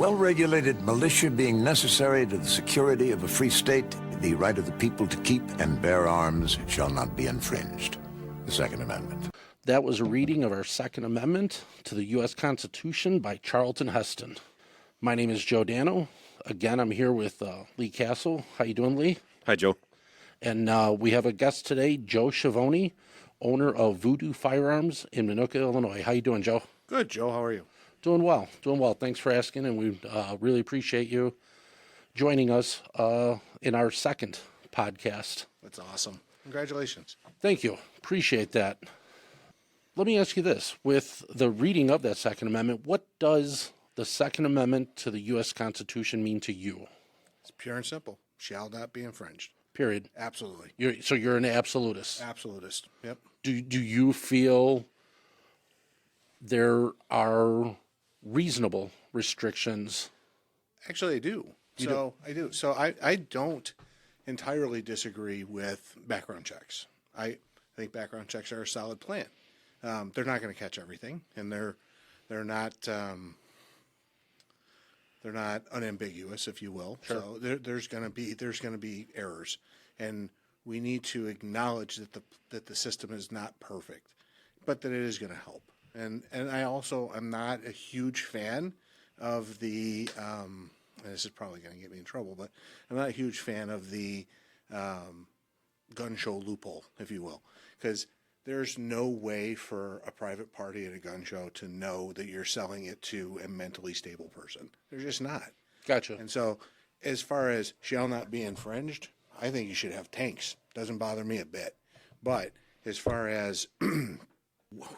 well-regulated militia being necessary to the security of a free state, the right of the people to keep and bear arms shall not be infringed. The Second Amendment. That was a reading of our Second Amendment to the U.S. Constitution by Charlton Heston. My name is Joe Dano. Again, I'm here with Lee Castle. How you doing, Lee? Hi, Joe. And we have a guest today, Joe Schiavone, owner of Voodoo Firearms in Minooka, Illinois. How you doing, Joe? Good, Joe. How are you? Doing well. Thanks for asking, and we really appreciate you joining us in our second podcast. That's awesome. Congratulations. Thank you. Appreciate that. Let me ask you this. With the reading of that Second Amendment, what does the Second Amendment to the U.S. Constitution mean to you? It's pure and simple. Shall not be infringed. Period. Absolutely. So you're an absolutist. Absolutist. Yep. Do you feel there are reasonable restrictions? Actually, I do. I do. So I don't entirely disagree with background checks. I think background checks are a solid plan. They're not going to catch everything, and they're not unambiguous, if you will. Sure. So there's going to be errors, and we need to acknowledge that the system is not perfect, but that it is going to help. And I also am not a huge fan of the. And this is probably going to get me in trouble, but I'm not a huge fan of the gun show loophole, if you will, because there's no way for a private party at a gun show to know that you're selling it to a mentally stable person. They're just not. Gotcha. And so, as far as shall not be infringed, I think you should have tanks. Doesn't bother me a bit. But as far as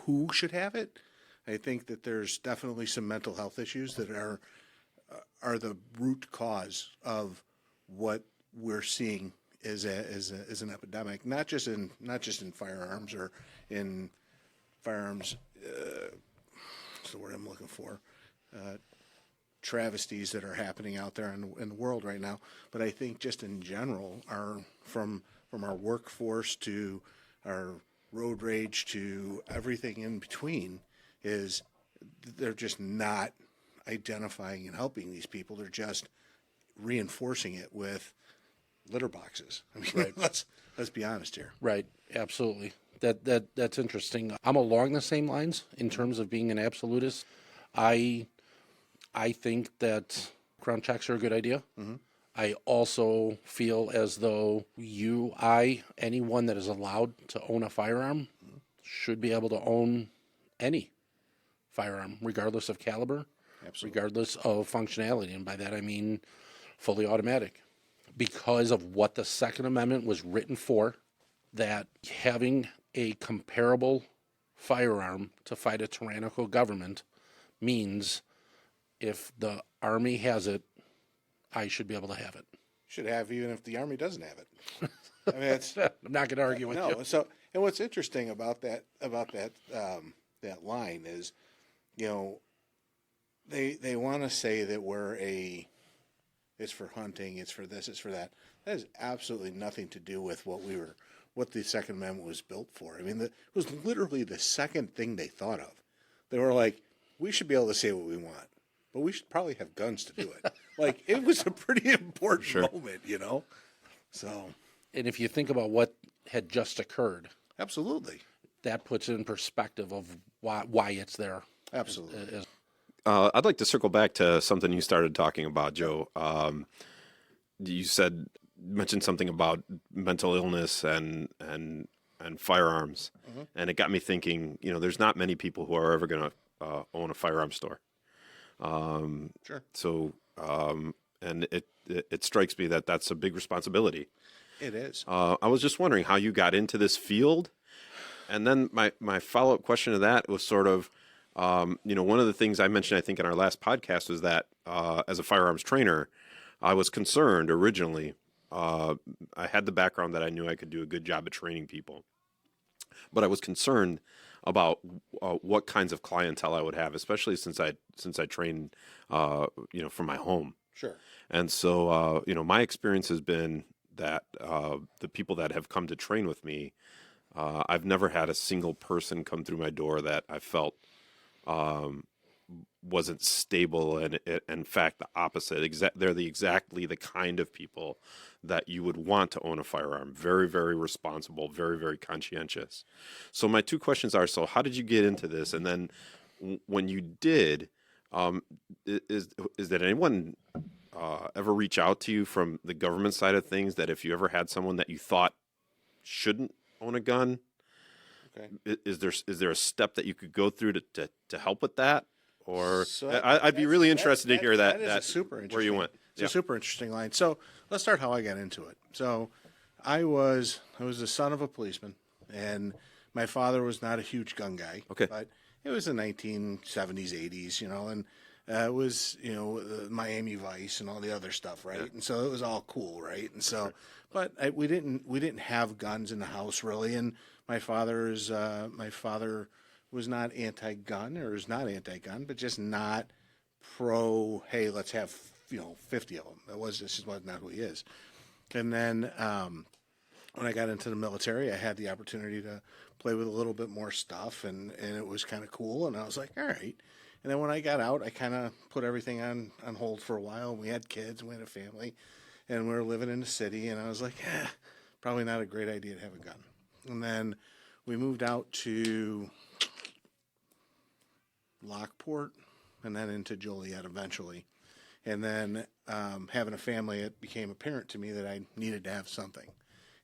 who should have it, I think that there's definitely some mental health issues that are the root cause of what we're seeing is an epidemic, not just in firearms or in firearms. What's the word I'm looking for? Travesties that are happening out there in the world right now, but I think just in general, from our workforce to our road rage to everything in between, is they're just not identifying and helping these people. They're just reinforcing it with litter boxes. I mean, right. let's be honest here. Right. Absolutely. That's interesting. I'm along the same lines in terms of being an absolutist. I think that background checks are a good idea. Mm-hmm. I also feel as though anyone that is allowed to own a firearm should be able to own any firearm, regardless of caliber, Absolutely. Regardless of functionality. And by that I mean fully automatic. Because of what the Second Amendment was written for, that having a comparable firearm to fight a tyrannical government means if the Army has it, I should be able to have it. Should have, even if the Army doesn't have it. I mean, I'm not going to argue with you. No. So, and what's interesting about that line is, they want to say that it's for hunting, it's for this, it's for that. That has absolutely nothing to do with what the Second Amendment was built for. I mean, it was literally the second thing they thought of. They were like, we should be able to say what we want, but we should probably have guns to do it. Like, it was a pretty important moment, So, and if you think about what had just occurred, absolutely, that puts it in perspective of why it's there. Absolutely. I'd like to circle back to something you started talking about, Joe. You mentioned something about mental illness and firearms, mm-hmm. and it got me thinking. There's not many people who are ever going to own a firearm store. Sure. So, and it strikes me that that's a big responsibility. It is. I was just wondering how you got into this field, and then my follow-up question to that was sort of. One of the things I mentioned, I think, in our last podcast was that as a firearms trainer, I was concerned originally. I had the background that I knew I could do a good job at training people, but I was concerned about what kinds of clientele I would have, especially since I train, from my home. Sure. And so, my experience has been that the people that have come to train with me, I've never had a single person come through my door that I felt wasn't stable, and in fact the opposite. They're exactly the kind of people that you would want to own a firearm. Very, very responsible, very, very conscientious. So my two questions are: so how did you get into this, and then when you did, is did anyone ever reach out to you from the government side of things, that if you ever had someone that you thought shouldn't own a gun, Okay. is there a step that you could go through to help with that? Or So I'd be really interested to hear that. That is super interesting. Where you went. It's a super interesting line. So let's start how I got into it. So I was the son of a policeman, and my father was not a huge gun guy. Okay. But it was the 1970s, 80s, and it was, Miami Vice and all the other stuff, right? Yeah. And so it was all cool, right? And so, but we didn't have guns in the house really. And my father was not anti-gun, or is not anti-gun, but just not pro, hey, let's have 50 of them. This just was not who he is. And then when I got into the military, I had the opportunity to play with a little bit more stuff, and it was kind of cool. And I was like, all right. And then when I got out, I kind of put everything on hold for a while. We had kids, and we had a family, and we were living in the city. And I was like, probably not a great idea to have a gun. And then we moved out to Lockport, and then into Joliet eventually. And then having a family, it became apparent to me that I needed to have something.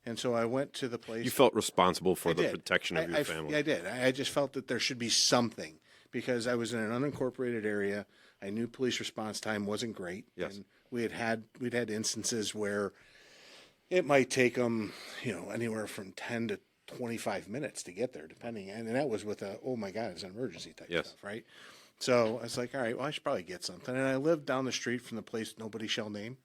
And so I went to the place. You felt responsible for the protection of your family. I did. I just felt that there should be something, because I was in an unincorporated area. I knew police response time wasn't great. Yes. And we'd had instances where it might take them, anywhere from 10 to 25 minutes to get there, depending. And that was with oh my God, it's an emergency type Yes. stuff, right? So I was like, all right, well, I should probably get something. And I lived down the street from the place nobody shall name.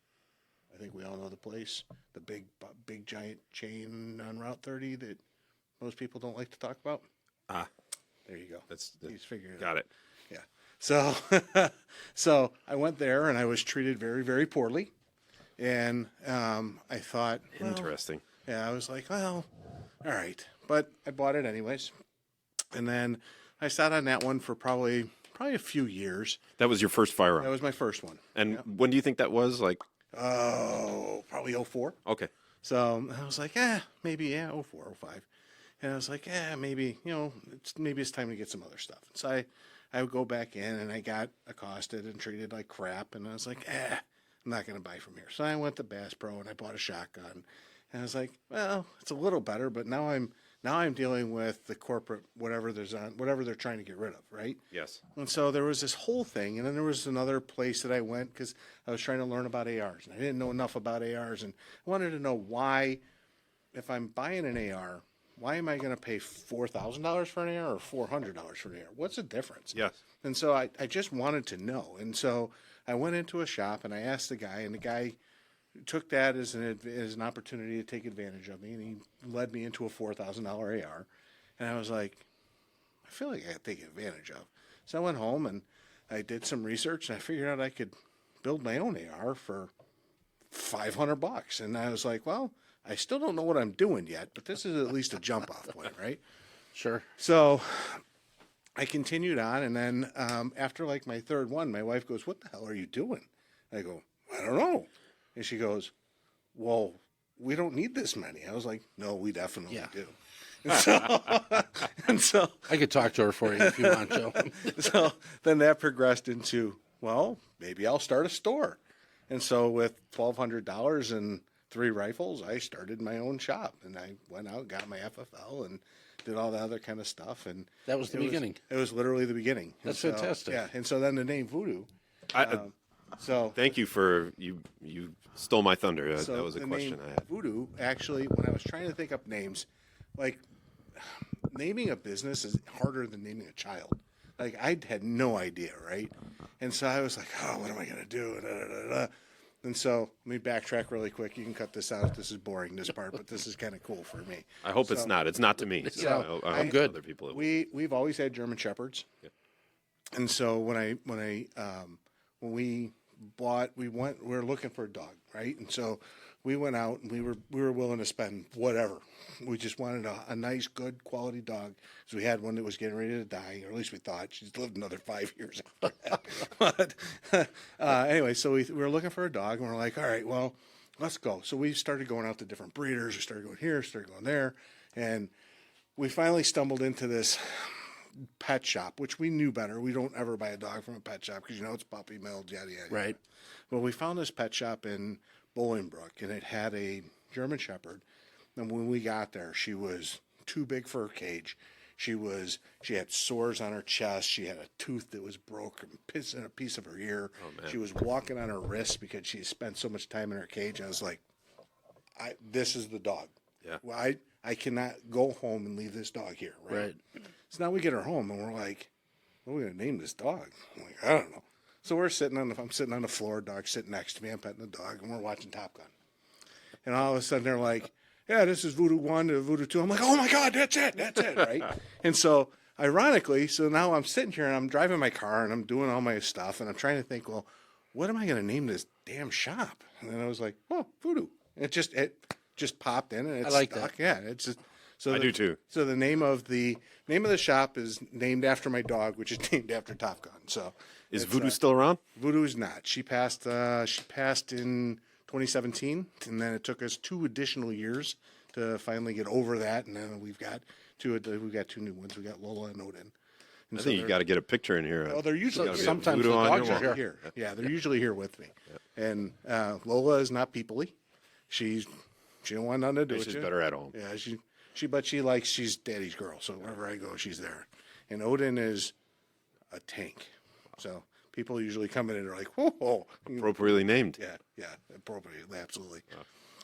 I think we all know the place, the big giant chain on Route 30 that most people don't like to talk about. There you go. He's figured it Got out. it. Yeah. So, so I went there, and I was treated very, very poorly. And I thought, well, Interesting. yeah, I was like, well, all right. But I bought it anyways. And then I sat on that one for probably a few years. That was your first firearm. That was my first one. And when do you think that was? Like, Probably 04. okay. So I was like, maybe, 04, 05. And I was like, maybe, maybe it's time to get some other stuff. So I would go back in, and I got accosted and treated like crap. And I was like, I'm not going to buy from here. So I went to Bass Pro, and I bought a shotgun. And I was like, well, it's a little better, but now I'm dealing with the corporate whatever they're trying to get rid of, right? Yes. And so there was this whole thing, and then there was another place that I went because I was trying to learn about ARs, and I didn't know enough about ARs, and I wanted to know why, if I'm buying an AR, why am I going to pay $4,000 for an AR or $400 for an AR? What's the difference? Yes. And so I just wanted to know, and so I went into a shop and I asked the guy, and the guy took that as an opportunity to take advantage of me, and he led me into a $4,000 AR, and I was like, I feel like I got taken advantage of. So I went home and I did some research, and I figured out I could build my own AR for $500, and I was like, well, I still don't know what I'm doing yet, but this is at least a jump off point, right? Sure. So I continued on, and then after like my third one, my wife goes, "What the hell are you doing?" I go, "I don't know." And she goes, "Well, we don't need this many." I was like, "No, we definitely do." And so I could talk to her for you if you want, Joe. so then that progressed into, well, maybe I'll start a store. And so with $1,200 and 3 rifles, I started my own shop, and I went out, got my FFL, and did all the other kind of stuff. And That was the beginning. It was literally the beginning. That's And so, fantastic. Yeah, and so then the name Voodoo. So Thank you for you stole my thunder. So that was a the question name I had. Voodoo, actually, when I was trying to think up names, like naming a business is harder than naming a child. Like I had no idea, right? And so I was like, oh, what am I gonna do? Da, da, da, da. And so let me backtrack really quick. You can cut this out if this is boring, this part, but this is kind of cool for me. I hope it's not. It's not to me. So I hope good. Other people. It will. We've always had German Shepherds, and so when we were looking for a dog, right? And so we went out and we were willing to spend whatever. We just wanted a nice, good quality dog. So we had one that was getting ready to die, or at least we thought. She's lived another 5 years after that. But anyway, so we were looking for a dog, and we're like, all right, well, let's go. So we started going out to different breeders. We started going here, started going there, and we finally stumbled into this pet shop, which we knew better. We don't ever buy a dog from a pet shop because it's puppy milled, yada yada. Right. Well, we found this pet shop in Bolingbrook, and it had a German Shepherd. And when we got there, she was too big for her cage. She had sores on her chest. She had a tooth that was broken, a piece of her ear. Oh, man. She was walking on her wrist because she spent so much time in her cage. I was like, this is the dog. Yeah. Well, I cannot go home and leave this dog here. Right. So now we get her home, and we're like, what are we going to name this dog? I'm like, I don't know. So I'm sitting on the floor, dog sitting next to me, I'm petting the dog, and we're watching Top Gun. And all of a sudden they're like, yeah, this is Voodoo 1 to Voodoo 2. I'm like, oh my God, that's it, right? And so ironically, so now I'm sitting here and I'm driving my car and I'm doing all my stuff and I'm trying to think, well, what am I going to name this damn shop? And then I was like, oh, Voodoo. It just popped in and it's I like stuck. that. Yeah, it's just so I do too. So the name of the shop is named after my dog, which is named after Top Gun. So Is Voodoo still around? Voodoo is not. She passed in 2017, and then it took us 2 additional years to finally get over that. And then we've got two new ones. We got Lola and Odin. And I think you got to get a picture in here. Oh, they're usually gotta be a sometimes Voodoo the on dogs your are wall. here. Yeah, they're usually here with me. And Lola is not peoply. She don't want nothing to do with She's you. better at home. Yeah, she's daddy's girl. So wherever I go, she's there. And Odin is a tank. So people usually come in and are like, whoa. Appropriately named. Yeah, appropriately, absolutely.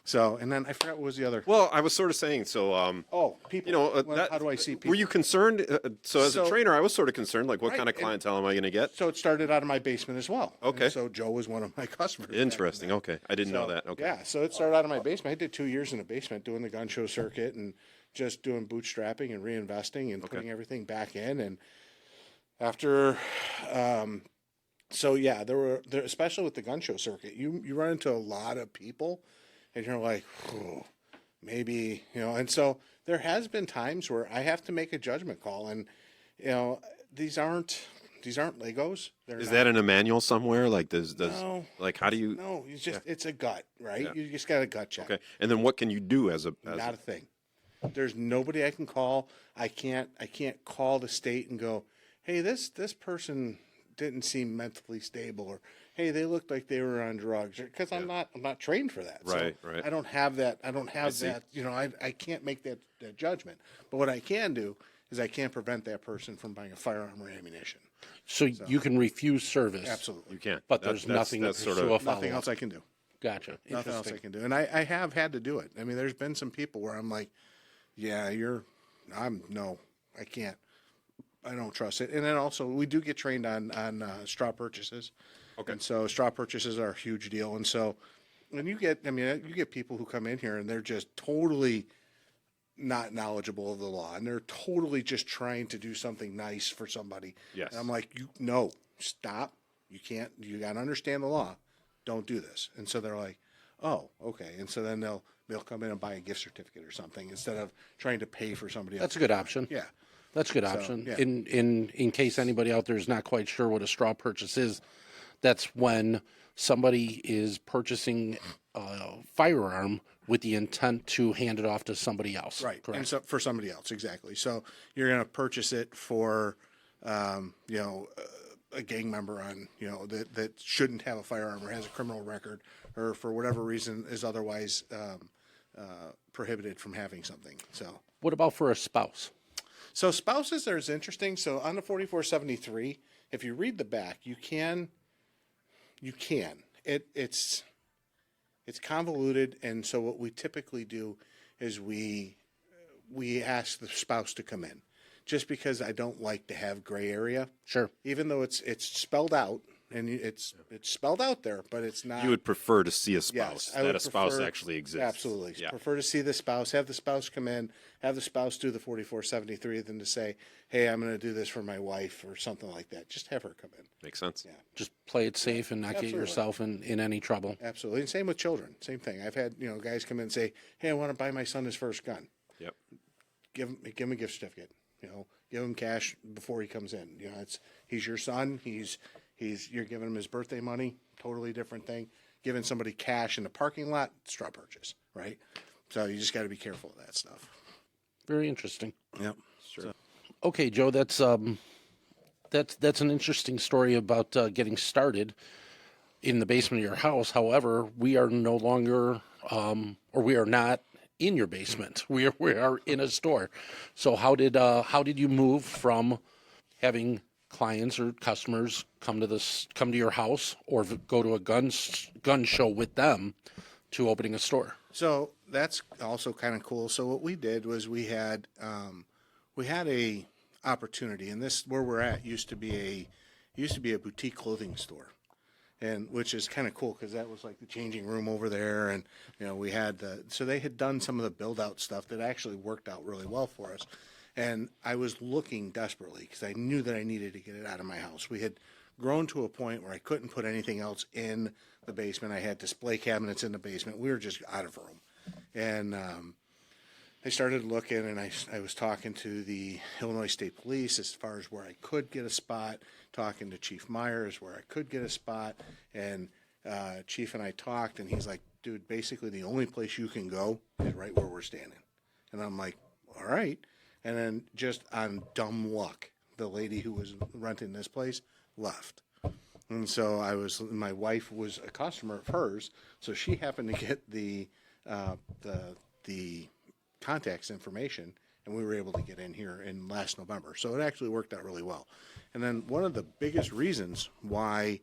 So, and then I forgot what was the other. Well, I was sort of saying, so, People. How do I see people? Were you concerned? So as a So- trainer, I was sort of concerned, like, what Right, kind of and- clientele am I going to get? So it started out of my basement as well. Okay. And so Joe was one of my customers. Interesting. Okay. I didn't know that. Okay. Yeah, so it started out of my basement. I did 2 years in the basement doing the gun show circuit and just doing bootstrapping and reinvesting and putting everything back in. And after, there especially with the gun show circuit, you run into a lot of people, and you're like, oh, maybe, And so there has been times where I have to make a judgment call, and these aren't Legos. Is that in a manual somewhere? Like, does No. like, how do you? No, it's a gut, right? Yeah. You just got a gut check. Okay. And then what can you do as Not a thing. There's nobody I can call. I can't call the state and go, hey, this person didn't seem mentally stable, or hey, they looked like they were on drugs, because I'm not trained for that. Right, so right. I don't have that. see. That. I can't make that judgment. But what I can do is I can prevent that person from buying a firearm or ammunition. So you can refuse service. Absolutely. You can't. But there's nothing that's to sort pursue a of. follow-up. Nothing else I can do. Gotcha. Nothing else I Interesting. can do. And I have had to do it. I mean, there's been some people where I'm like, yeah, I can't. I don't trust it. And then also we do get trained on straw purchases. Okay. And so straw purchases are a huge deal. And so when you get people who come in here and they're just totally not knowledgeable of the law, and they're totally just trying to do something nice for somebody. Yes. And I'm like, stop. You can't, you got to understand the law. Don't do this. And so they're like, oh, okay. And so then they'll come in and buy a gift certificate or something instead of trying to pay for somebody else. That's a good option. Yeah. That's a good option. yeah. In case anybody out there is not quite sure what a straw purchase is, that's when somebody is purchasing a firearm with the intent to hand it off to somebody else. Right. Correct. And so for somebody else, exactly. So you're going to purchase it for, a gang member on, that shouldn't have a firearm or has a criminal record or for whatever reason is otherwise prohibited from having something. So What about for a spouse? So spouses are interesting. So on the 4473, if you read the back, you can. It's convoluted, and so what we typically do is we ask the spouse to come in, just because I don't like to have gray area. Sure. Even though it's spelled out, and it's spelled out there, but it's not. You would prefer to see a spouse, Yes, I that would a spouse prefer- actually exists. Absolutely. Yeah. Prefer to see the spouse, have the spouse come in, have the spouse do the 4473, than to say, hey, I'm going to do this for my wife or something like that. Just have her come in. Makes sense. Yeah, Just play it safe and not get Absolutely. yourself in any trouble. absolutely. And same with children. Same thing. I've had, guys come in and say, hey, I want to buy my son his first gun. Yep. Give him a gift certificate. Give him cash before he comes in. He's your son. You're giving him his birthday money. Totally different thing. Giving somebody cash in the parking lot, straw purchase, right? So you just got to be careful of that stuff. Very interesting. Yep. Sure. Okay, Joe, that's an interesting story about getting started in the basement of your house. However, we are no longer, or we are not in your basement. We are in a store. So how did you move from having clients or customers come to your house or go to a gun show with them to opening a store? So that's also kind of cool. So what we did was we had a opportunity, and this where we're at used to be a boutique clothing store, and which is kind of cool because that was like the changing room over there, and we had so they had done some of the build out stuff that actually worked out really well for us. And I was looking desperately because I knew that I needed to get it out of my house. We had grown to a point where I couldn't put anything else in the basement. I had display cabinets in the basement. We were just out of room. And I started looking, and I was talking to the Illinois State Police as far as where I could get a spot, talking to Chief Myers where I could get a spot. And Chief and I talked, and he's like, dude, basically the only place you can go is right where we're standing. And I'm like, all right. And then just on dumb luck, the lady who was renting this place left. And so my wife was a customer of hers, so she happened to get the contacts information, and we were able to get in here in last November. So it actually worked out really well. And then one of the biggest reasons why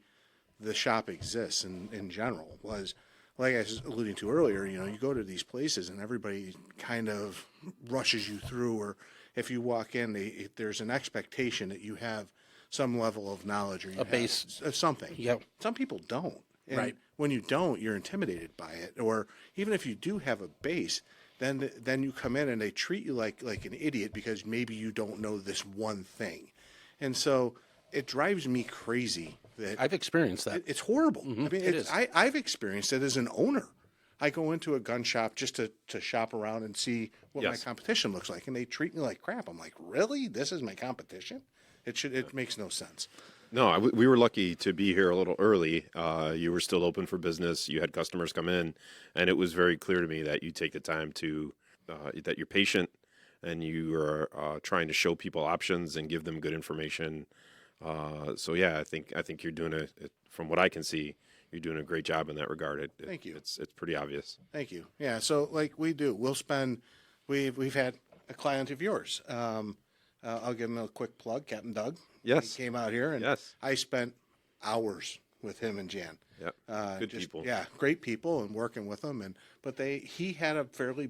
the shop exists in general was, like I was alluding to earlier, you go to these places and everybody kind of rushes you through, or if you walk in, there's an expectation that you have some level of knowledge or you have base of something. Yep. Some people don't. And Right. when you don't, you're intimidated by it. Or even if you do have a base, then you come in and they treat you like an idiot because maybe you don't know this one thing. And so it drives me crazy that I've experienced that. it's horrible. I mean, it is. I've experienced it as an owner. I go into a gun shop just to shop around and see what my Yes. competition looks like, and they treat me like crap. I'm like, really? This is my competition? It makes no sense. No, we were lucky to be here a little early. You were still open for business. You had customers come in, and it was very clear to me that you take the time to that you're patient and you are trying to show people options and give them good information. So yeah, I think you're doing from what I can see, you're doing a great job in that regard. Thank you. It's pretty obvious. Thank you. Yeah. So like we've had a client of yours. I'll give him a quick plug, Captain Doug. Yes. He came out here, and Yes. I spent hours with him and Jan. Yeah. Good people. Yeah, great people, and working with them. But he had a fairly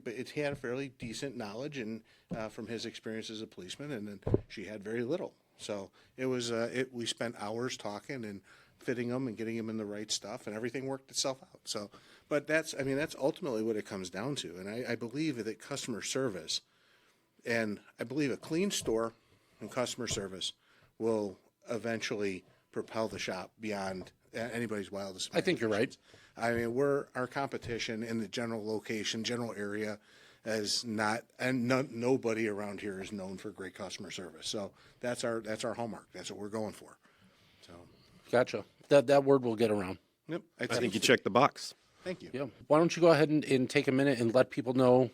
decent knowledge and from his experience as a policeman, and then she had very little. So it was we spent hours talking and fitting them and getting them in the right stuff, and everything worked itself out. So, but that's ultimately what it comes down to, and I believe that customer service, and I believe a clean store and customer service will eventually propel the shop beyond anybody's wildest I think you're right. imaginations. I mean, our competition in the general location, general area, is not, and nobody around here is known for great customer service. So that's our hallmark. That's what we're going for. So, Gotcha. That word will get around. yep. I think you checked the box. Thank you. Yeah. Why don't you go ahead and take a minute and let people know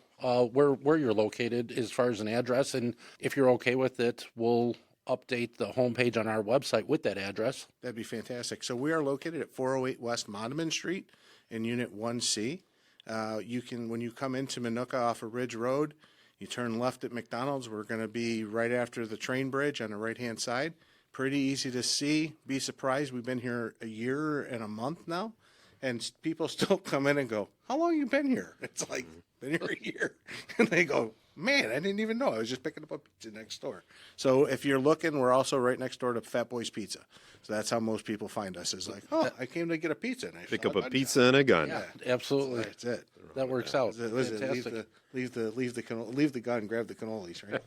where you're located as far as an address, and if you're okay with it, we'll update the homepage on our website with that address. That'd be fantastic. So we are located at 408 West Monument Street in Unit 1C. When you come into Minooka off of Ridge Road, you turn left at McDonald's. We're going to be right after the train bridge on the right-hand side. Pretty easy to see. Be surprised. We've been here a year and a month now, and people still come in and go, how long you been here? It's like, been here a year. And they go, man, I didn't even know. I was just picking up a pizza next door. So if you're looking, we're also right next door to Fat Boy's Pizza. So that's how most people find us. Is like, oh, I came to get a pizza. And I Pick saw up a gun pizza shop. and a gun. Yeah, absolutely. That's it. That works out. Was it Fantastic. leave the gun, grab the cannolis, right?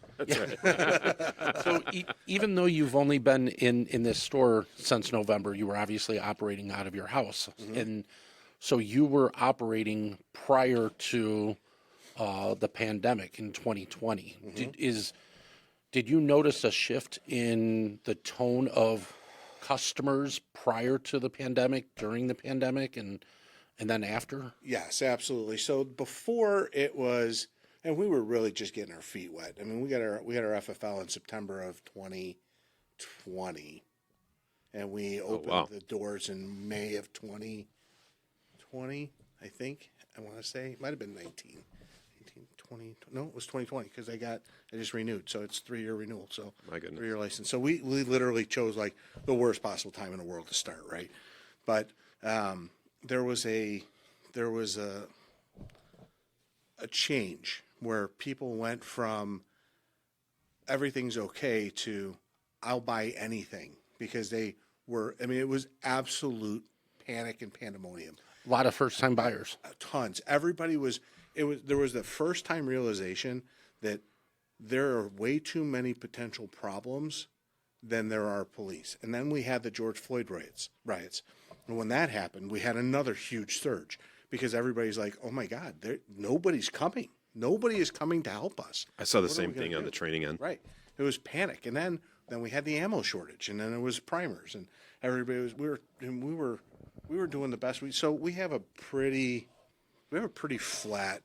So even though you've only been in this store since November, you were obviously operating out of your house, and so you were operating prior to the pandemic in 2020. Did you notice a shift in the tone of customers prior to the pandemic, during the pandemic, and then after? Yes, absolutely. So before it was, and we were really just getting our feet wet. I mean, we got our FFL in September of 2020, and we opened the doors in May of 2020. I think I want to say it might have been 19, 20. No, it was 2020 because I just renewed, so it's 3-year renewal. So My goodness. 3-year license. So we literally chose like the worst possible time in the world to start, right? But there was a change where people went from everything's okay to I'll buy anything because they were. I mean, it was absolute panic and pandemonium. A lot of first-time buyers. Tons. Everybody was. There was the first time realization that there are way too many potential problems than there are police. And then we had the George Floyd riots. And when that happened, we had another huge surge because everybody's like, oh my God, nobody's coming. Nobody is coming to help us. I saw the What are same we gonna thing on do? the training end. Right. It was panic. And then we had the ammo shortage, and then it was primers, and everybody was, we were doing the best so we have a pretty flat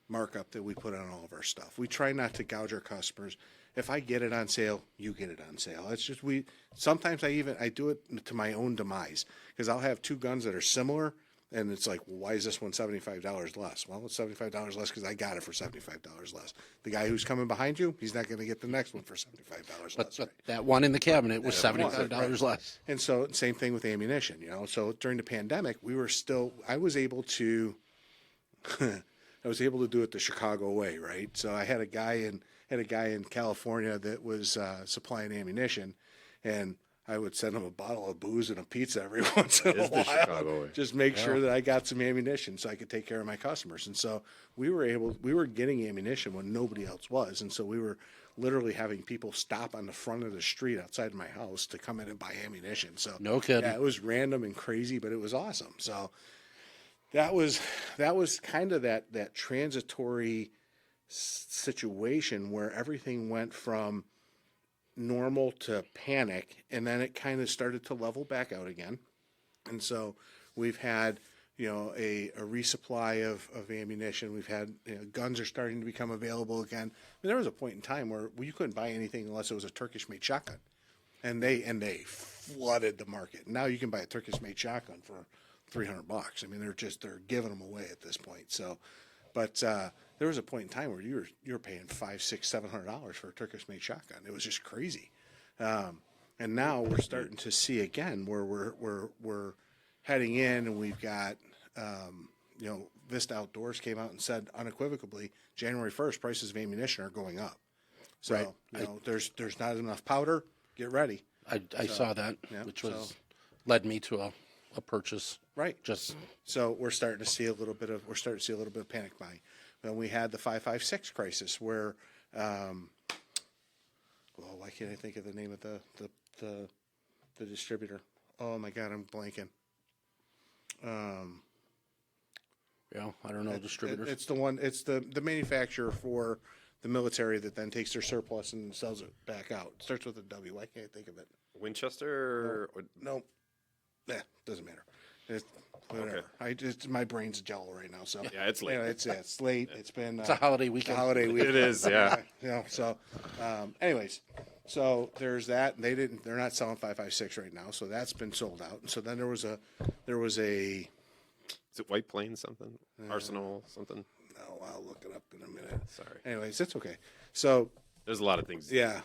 markup that we put on all of our stuff. We try not to gouge our customers. If I get it on sale, you get it on sale. It's just sometimes I do it to my own demise because I'll have two guns that are similar and it's like, well, why is this one $75 less? Well, it's $75 less because I got it for $75 less. The guy who's coming behind you, he's not going to get the next one for $75 less. But that one in the cabinet was $75 less. And so same thing with ammunition, So during the pandemic, I was able to do it the Chicago way, right? So I had a guy in California that was supplying ammunition, and I would send him a bottle of booze and a pizza every once in a while. Chicago way. Just make sure that I got some ammunition so I could take care of my customers. And so we were getting ammunition when nobody else was. And so we were literally having people stop on the front of the street outside my house to come in and buy ammunition. So No kidding. Yeah, it was random and crazy, but it was awesome. So that was kind of that transitory situation where everything went from normal to panic, and then it kind of started to level back out again. And so we've had a resupply of ammunition. We've had guns are starting to become available again. There was a point in time where you couldn't buy anything unless it was a Turkish-made shotgun, and they flooded the market. Now you can buy a Turkish-made shotgun for $300. I mean, they're giving them away at this point. So, but there was a point in time where you were paying $500, $600, $700 for a Turkish-made shotgun. It was just crazy. And now we're starting to see again where we're heading in, and we've got Vista Outdoors came out and said unequivocally January 1st prices of ammunition are going up. So Right. There's not enough powder. Get ready. I saw that, yeah, which led me to a purchase. Right. Just So we're starting to see a little bit of panic buying. Then we had the 5.56 crisis where, why can't I think of the name of the distributor? Oh my God, I'm blanking. I don't know, distributors. It's the one. It's the manufacturer for the military that then takes their surplus and sells it back out. It starts with a W. Why can't I think of it? Winchester? Or No. Doesn't matter. Whatever. Okay. My brain's jello right now. So Yeah, it's late. It's late. It's been. It's a holiday It's weekend. a holiday weekend. It is, yeah. So, anyways, so there's that. They're not selling 5.56 right now. So that's been sold out. And so then there was a. Is it White Plains something? Arsenal something? No, I'll look it up in a minute. Sorry. Anyways, it's okay. So There's a lot of things yeah,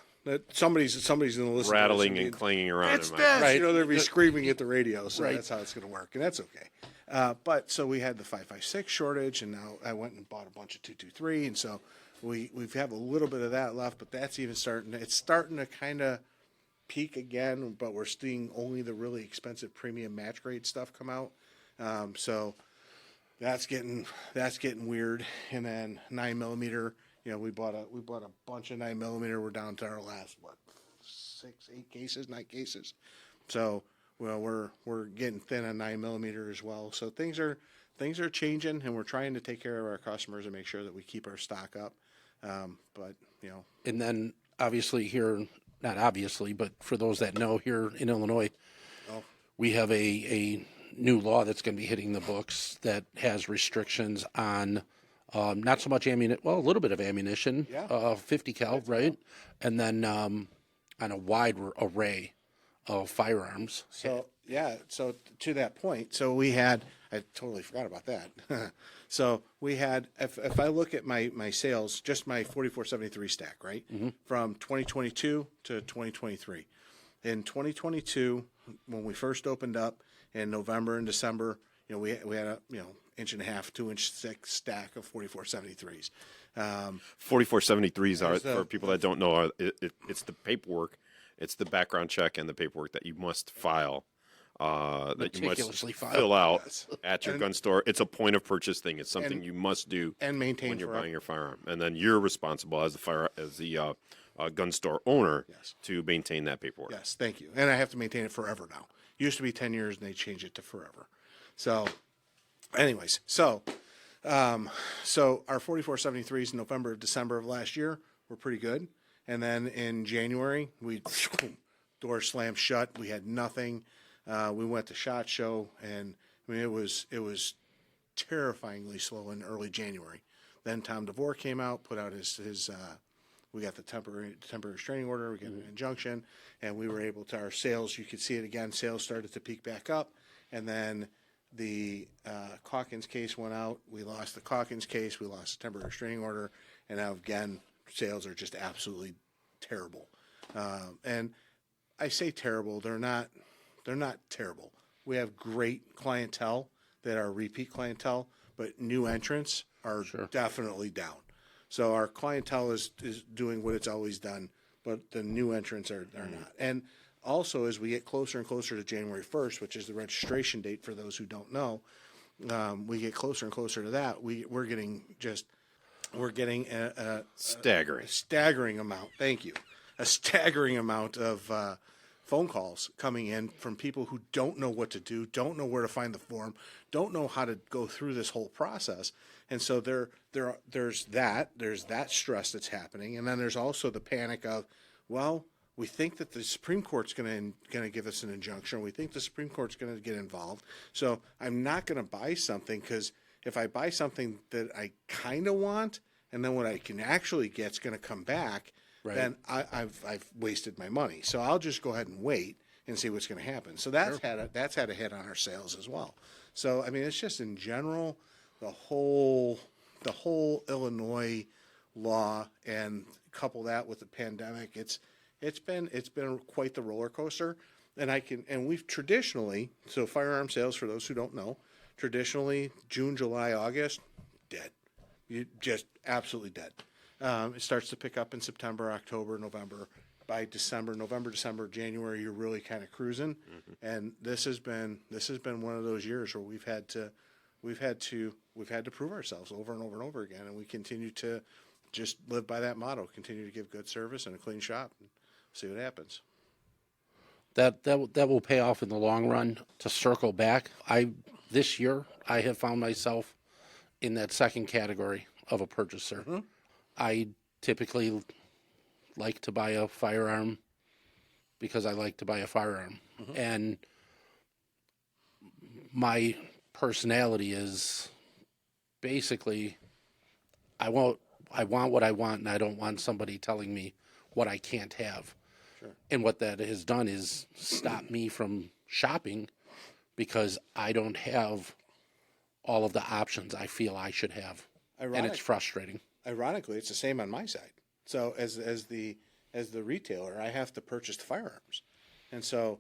somebody's going to listen. rattling to this and clanging around It's in my this. Right. They'll be screaming at the radio. So Right. that's how it's going to work, and that's okay. But so we had the 5.56 shortage, and now I went and bought a bunch of 2.23, and so we have a little bit of that left, but that's even it's starting to kind of peak again, but we're seeing only the really expensive premium match grade stuff come out. So that's getting weird. And then 9mm, we bought a bunch of 9mm. We're down to our last 9 cases. So we're getting thin on 9mm as well. So things are changing, and we're trying to take care of our customers and make sure that we keep our stock up. But And then obviously here, not obviously, but for those that know, here in Illinois, we have a new law that's going to be hitting the books that has restrictions on not so much ammunition, well, a little bit of ammunition, 50 cal, right? And then on a wide array of firearms. So to that point, so we had, I totally forgot about that. So we had, if I look at my sales, just my 4473 stack, right, from 2022 to 2023. In 2022, when we first opened up in November and December, we had a 1.5, 2-inch thick stack of 4473s. 4473s are, for people that don't know, it's the paperwork, it's the background check and the paperwork that you must file. That you must fill out at your gun store. It's a point of purchase thing. It's something you must do and maintain when you're forever. buying your firearm, and then you're responsible as the gun store owner to maintain that paperwork. Yes, thank you. And I have to maintain it forever now. Used to be 10 years, and they changed it to forever. So, anyways, so our 4473s in November, December of last year were pretty good, and then in January door slammed shut. We had nothing. We went to SHOT Show, and I mean it was terrifyingly slow in early January. Then Tom DeVore came out, put out his we got the temporary restraining order, we got an injunction, and we were able to, our sales, you could see it again, sales started to peak back up, and then the Calkins case went out. We lost the Calkins case, we lost the temporary restraining order, and now again sales are just absolutely terrible. And I say terrible, they're not terrible. We have great clientele that are repeat clientele, but new entrants are definitely down. So our clientele is doing what it's always done, but the new entrants are not. And also, as we get closer and closer to January 1st, which is the registration date for those who don't know, we get closer and closer to that. We're getting a staggering amount. Thank you, a staggering amount of phone calls coming in from people who don't know what to do, don't know where to find the form, don't know how to go through this whole process. And so there's that stress that's happening. And then there's also the panic of, well, we think that the Supreme Court's going to give us an injunction. We think the Supreme Court's going to get involved. So I'm not going to buy something, because if I buy something that I kind of want, and then what I can actually get is going to come back, then I've wasted my money. So I'll just go ahead and wait and see what's going to happen. So that's had a hit on our sales as well. So I mean, it's just in general the whole Illinois law, and couple that with the pandemic, it's been quite the roller coaster. And we've traditionally, so firearm sales, for those who don't know, traditionally June, July, August, dead. You just absolutely dead. It starts to pick up in September, October, November. By November, December, January, you're really kind of cruising. Mm-hmm. And this has been one of those years where we've had to prove ourselves over and over and over again, and we continue to just live by that motto: continue to give good service and a clean shop, and see what happens. That will pay off in the long run. To circle back, this year I have found myself in that second category of a purchaser. Mm-hmm. I typically like to buy a firearm because I like to buy a firearm. Mm-hmm. And my personality is basically I want what I want, and I don't want somebody telling me what I can't have. Sure. And what that has done is stop me from shopping because I don't have all of the options I feel I should have. And it's frustrating. Ironically, it's the same on my side. So as the retailer, I have to purchase the firearms, and so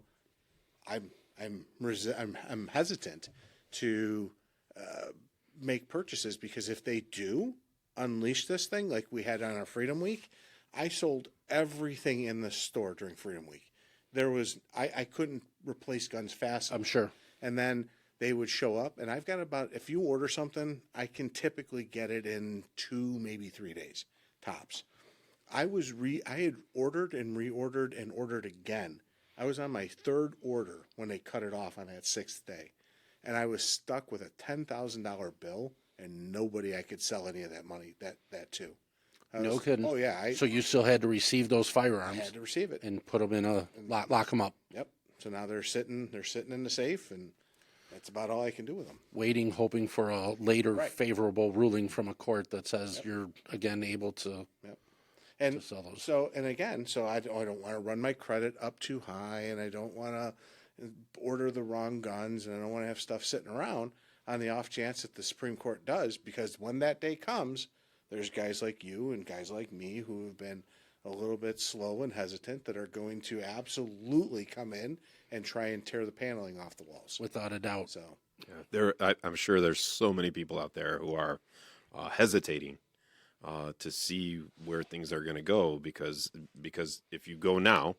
I'm hesitant to make purchases, because if they do unleash this thing like we had on our Freedom Week, I sold everything in the store during Freedom Week. There was I couldn't replace guns fast enough. I'm sure. And then they would show up, and I've got about, if you order something, I can typically get it in 2, maybe 3 days tops. I had ordered and reordered and ordered again. I was on my 3rd order when they cut it off on that 6th day, and I was stuck with a $10,000 bill and nobody I could sell any of that money that to. No kidding. Oh yeah. So you still had to receive those I firearms had to receive it. and put them in a lock them up, Yep. So now they're sitting in the safe, and that's about all I can do with them. waiting, hoping for a later Right. favorable ruling from a court that says you're again able to And sell those. so, and again, so I don't want to run my credit up too high, and I don't want to order the wrong guns, and I don't want to have stuff sitting around on the off chance that the Supreme Court does, because when that day comes, there's guys like you and guys like me who have been a little bit slow and hesitant that are going to absolutely come in and try and tear the paneling off the walls. Without a doubt. So, I'm sure there's so many people out there who are hesitating to see where things are going to go, because if you go now,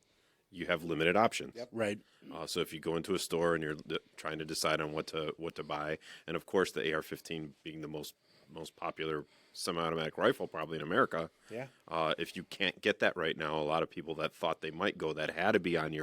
you have limited options. Yep. Right. So if you go into a store and you're trying to decide on what to buy, and of course the AR-15 being the most popular semi-automatic rifle probably in America, yeah. if you can't get that right now, a lot of people that thought they might go, that had to be on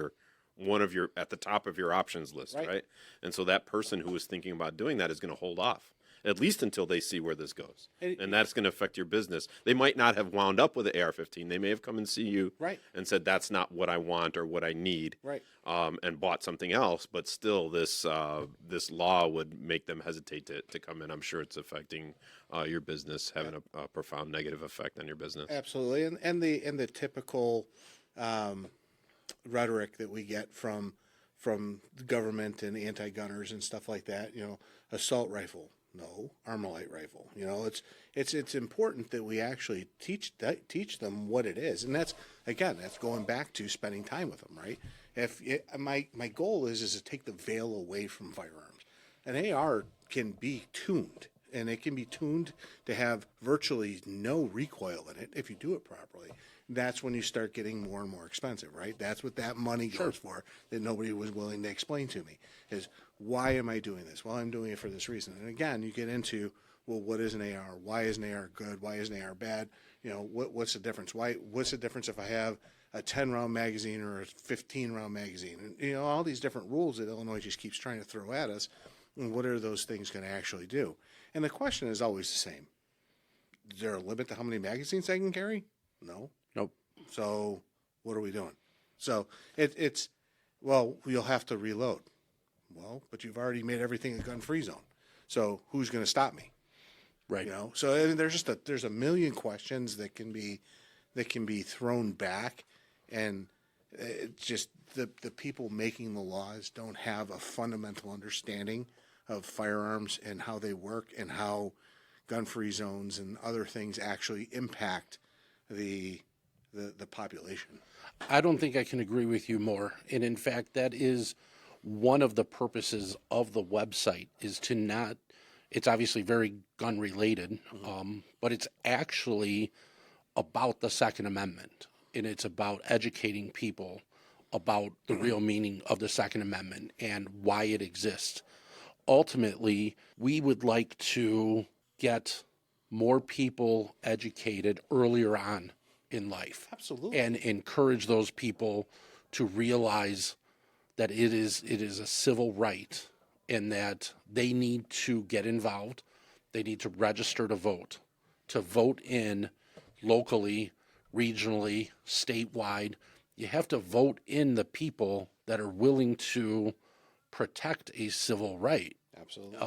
one of your at the top of your options list, Right. right? And so that person who was thinking about doing that is going to hold off at least until they see where this goes, and that's going to affect your business. They might not have wound up with the AR-15. They may have come and see you Right. and said that's not what I want or what I need, Right. and bought something else. But still, this law would make them hesitate to come in. I'm sure it's affecting your business, having a profound negative effect on your business. Absolutely, and the typical rhetoric that we get from the government and anti-gunners and stuff like that. Assault rifle, no. Armalite rifle. It's important that we actually teach them what it is, and that's going back to spending time with them, right? My goal is to take the veil away from firearms. An AR can be tuned. And it can be tuned to have virtually no recoil in it if you do it properly. That's when you start getting more and more expensive, right? That's what that money goes for, that nobody was willing to explain to me, is why am I doing this? Well, I'm doing it for this reason. And again, you get into, well, what is an AR? Why is an AR good? Why is an AR bad? What's the difference? What's the difference if I have a 10-round magazine or a 15-round magazine? And, all these different rules that Illinois just keeps trying to throw at us. And what are those things going to actually do? And the question is always the same. Is there a limit to how many magazines I can carry? No. Nope. So what are we doing? So you'll have to reload. Well, but you've already made everything a gun-free zone. So who's going to stop me? Right. So I mean, there's a million questions that can be thrown back, and it's just the people making the laws don't have a fundamental understanding of firearms and how they work and how gun-free zones and other things actually impact the population. I don't think I can agree with you more. And in fact, that is one of the purposes of the website, is to not, it's obviously very gun related, but it's actually about the Second Amendment. And it's about educating people about the real meaning of the Second Amendment and why it exists. Ultimately, we would like to get more people educated earlier on in life. Absolutely. And encourage those people to realize that it is a civil right, and that they need to get involved. They need to register to vote in locally, regionally, statewide. You have to vote in the people that are willing to protect a civil right. Absolutely.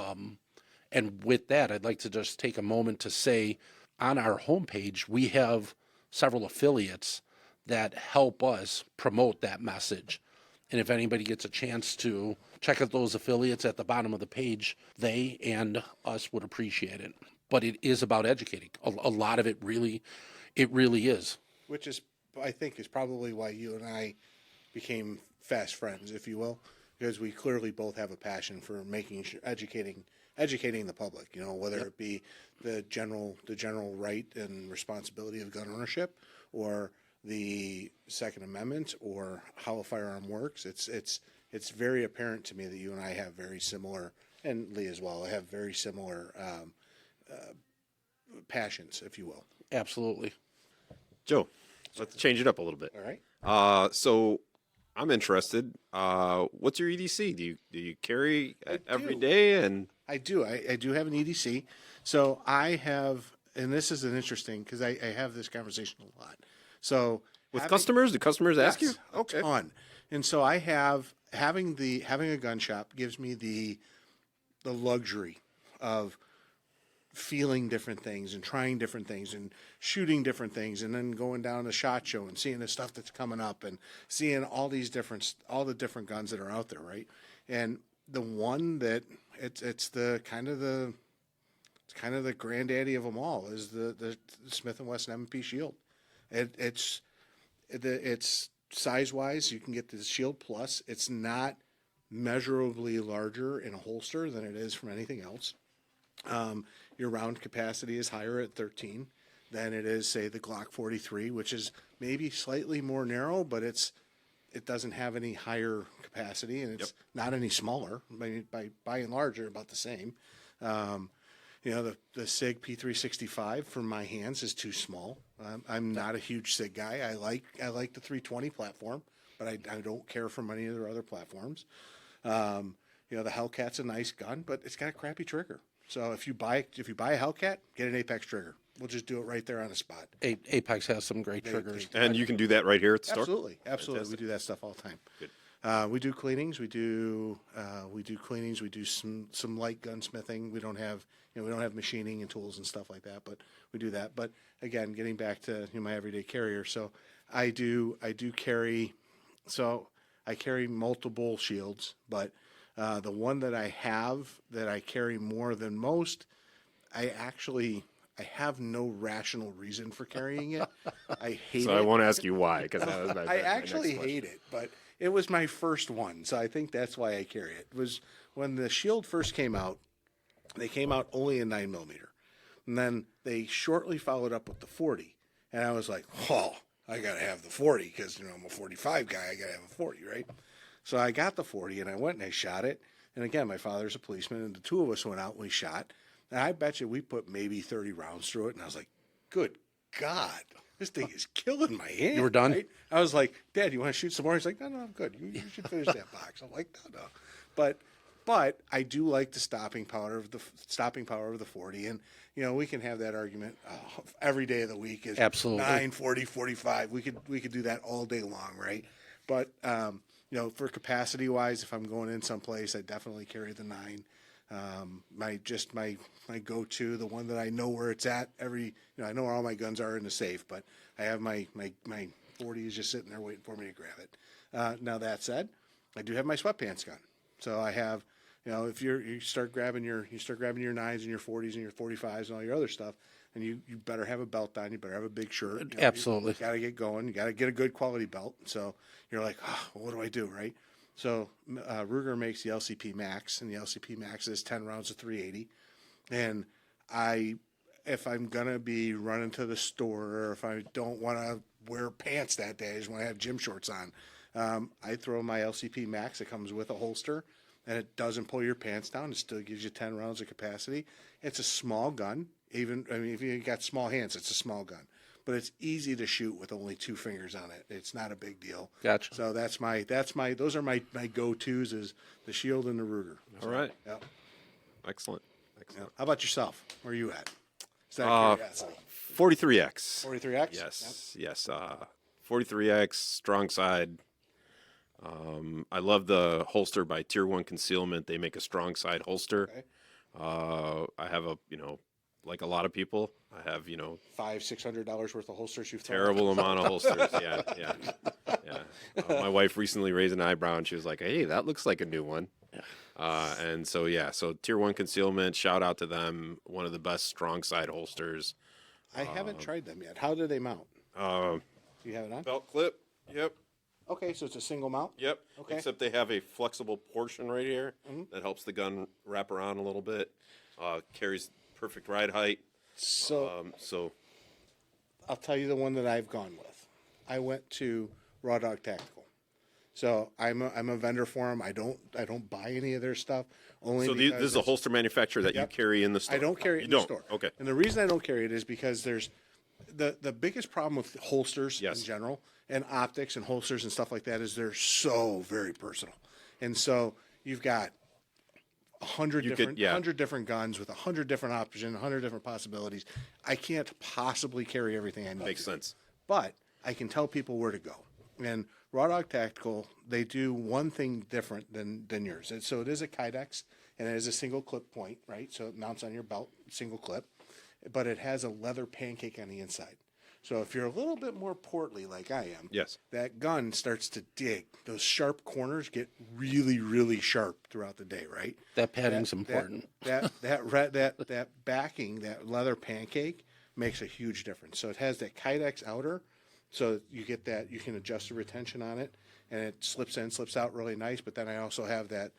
And with that, I'd like to just take a moment to say, on our homepage, we have several affiliates that help us promote that message. And if anybody gets a chance to check out those affiliates at the bottom of the page, they and us would appreciate it. But it is about educating. A lot of it really is. Which is, I think, is probably why you and I became fast friends, if you will, because we clearly both have a passion for making sure, educating the public. You know, whether it be the general right and responsibility of gun ownership, or the Second Amendment, or how a firearm works. It's very apparent to me that you and I have very similar, and Lee as well, have very similar passions, if you will. Absolutely. Joe, let's change it up a little bit. All right. So I'm interested. What's your EDC? Do you carry every do. day? And I do. I do have an EDC. So I have, and this is an interesting, because I have this conversation a lot. So with customers, do customers ask you? A ton. And so I have having a gun shop gives me the luxury of feeling different things and trying different things and shooting different things, and then going down to SHOT Show and seeing the stuff that's coming up and seeing all the different guns that are out there, right? And the one that it's kind of the granddaddy of them all is the Smith & Wesson M&P Shield. It's size wise, you can get the Shield Plus. It's not measurably larger in a holster than it is from anything else. Your round capacity is higher at 13 than it is, say, the Glock 43, which is maybe slightly more narrow, but it doesn't have any higher capacity, and it's not any smaller. I mean, by and large, they're about the same. You know, the SIG P365 for my hands is too small. I'm not a huge SIG guy. I like the 320 platform, but I don't care for many of their other platforms. You know, the Hellcat's a nice gun, but it's got a crappy trigger. So if you buy a Hellcat, get an Apex trigger. We'll just do it right there on the spot. Apex has some great triggers. And you can do that right here at the store? Absolutely. Fantastic. We do that stuff all the time. Good. We do cleanings. We do cleanings. We do some light gunsmithing. We don't have machining and tools and stuff like that, but we do that. But again, getting back to my everyday carrier, so I carry multiple shields, but the one that I have that I carry more than most, I have no rational reason for carrying it. I hate it. So I won't ask you why, because that was I actually hate it, but it was my first one, so I think that's why I carry it. It was when the Shield first came out, they came out only in 9mm. And then they shortly followed up with the 40. And I was like, oh, I got to have the 40 because, I'm a 45 guy. I got to have a 40, right? So I got the 40 and I went and I shot it. And again, my father's a policeman, and the two of us went out and we shot. And I bet you we put maybe 30 rounds through it. And I was like, good God, this thing is killing my hand. You were done? Right? I was like, Dad, you want to shoot some more? He's like, no, I'm good. You should finish that box. I'm like, no. But I do like the stopping power of the 40, and we can have that argument every day of the week. Is absolutely 9, 40, 45. We could do that all day long, right? But for capacity wise, if I'm going in someplace, I definitely carry the 9. My go-to, the one that I know where it's at. I know where all my guns are in the safe, but I have my 40 is just sitting there waiting for me to grab it. Now that said, I do have my sweatpants gun, so I have. If you start grabbing your 9s and your 40s and your 45s and all your other stuff, and you better have a belt on, you better have a big shirt. Absolutely. You got to get going. You got to get a good quality belt. So you're like, what do I do, right? So Ruger makes the LCP Max, and the LCP Max is 10 rounds of 380. And if I'm going to be running to the store, or if I don't want to wear pants that day, I just want to have gym shorts on, I throw my LCP Max. It comes with a holster, and it doesn't pull your pants down. It still gives you 10 rounds of capacity. It's a small gun. If you got small hands, it's a small gun. But it's easy to shoot with only 2 fingers on it. It's not a big deal. Gotcha. So those are my go-tos, is the Shield and the Ruger. All right. Yep. Excellent. Yeah. How about yourself? Where are you at? Is that curiosity? 43X. 43X? Yes. 43X, strong side. I love the holster by Tier 1 Concealment. They make a strong side holster. Okay. I have like a lot of people, I have, $500-$600 worth of holsters you've thrown. terrible amount of holsters. Yeah. My wife recently raised an eyebrow and she was like, hey, that looks like a new one. So Tier 1 Concealment, shout out to them. One of the best strong side holsters. I haven't tried them yet. How do they mount? Do you have it on? Belt clip. Yep. Okay, so it's a single mount? Yep. Okay. Except they have a flexible portion right here that helps the gun wrap around a little bit. Carries perfect ride height. So I'll tell you the one that I've gone with. I went to Raw Dog Tactical. So I'm a vendor for them. I don't buy any of their stuff. Only So because this is a holster manufacturer that you carry in the store. I don't carry it in You the don't? store. Okay. And the reason I don't carry it is because there's the biggest problem with holsters Yes. in general and optics and holsters and stuff like that is they're so very personal. And so you've got 100 different guns with 100 different options, 100 different possibilities. I can't possibly carry everything I need. Makes sense. But I can tell people where to go. And Raw Dog Tactical, they do one thing different than yours. And so it is a Kydex, and it is a single clip point, right? So it mounts on your belt, single clip, but it has a leather pancake on the inside. So if you're a little bit more portly like I am, Yes. that gun starts to dig. Those sharp corners get really, really sharp throughout the day, right? That padding's important. That backing, that leather pancake makes a huge difference. So it has that Kydex outer, so you get that, you can adjust the retention on it, and it slips in, slips out really nice. But then I also have that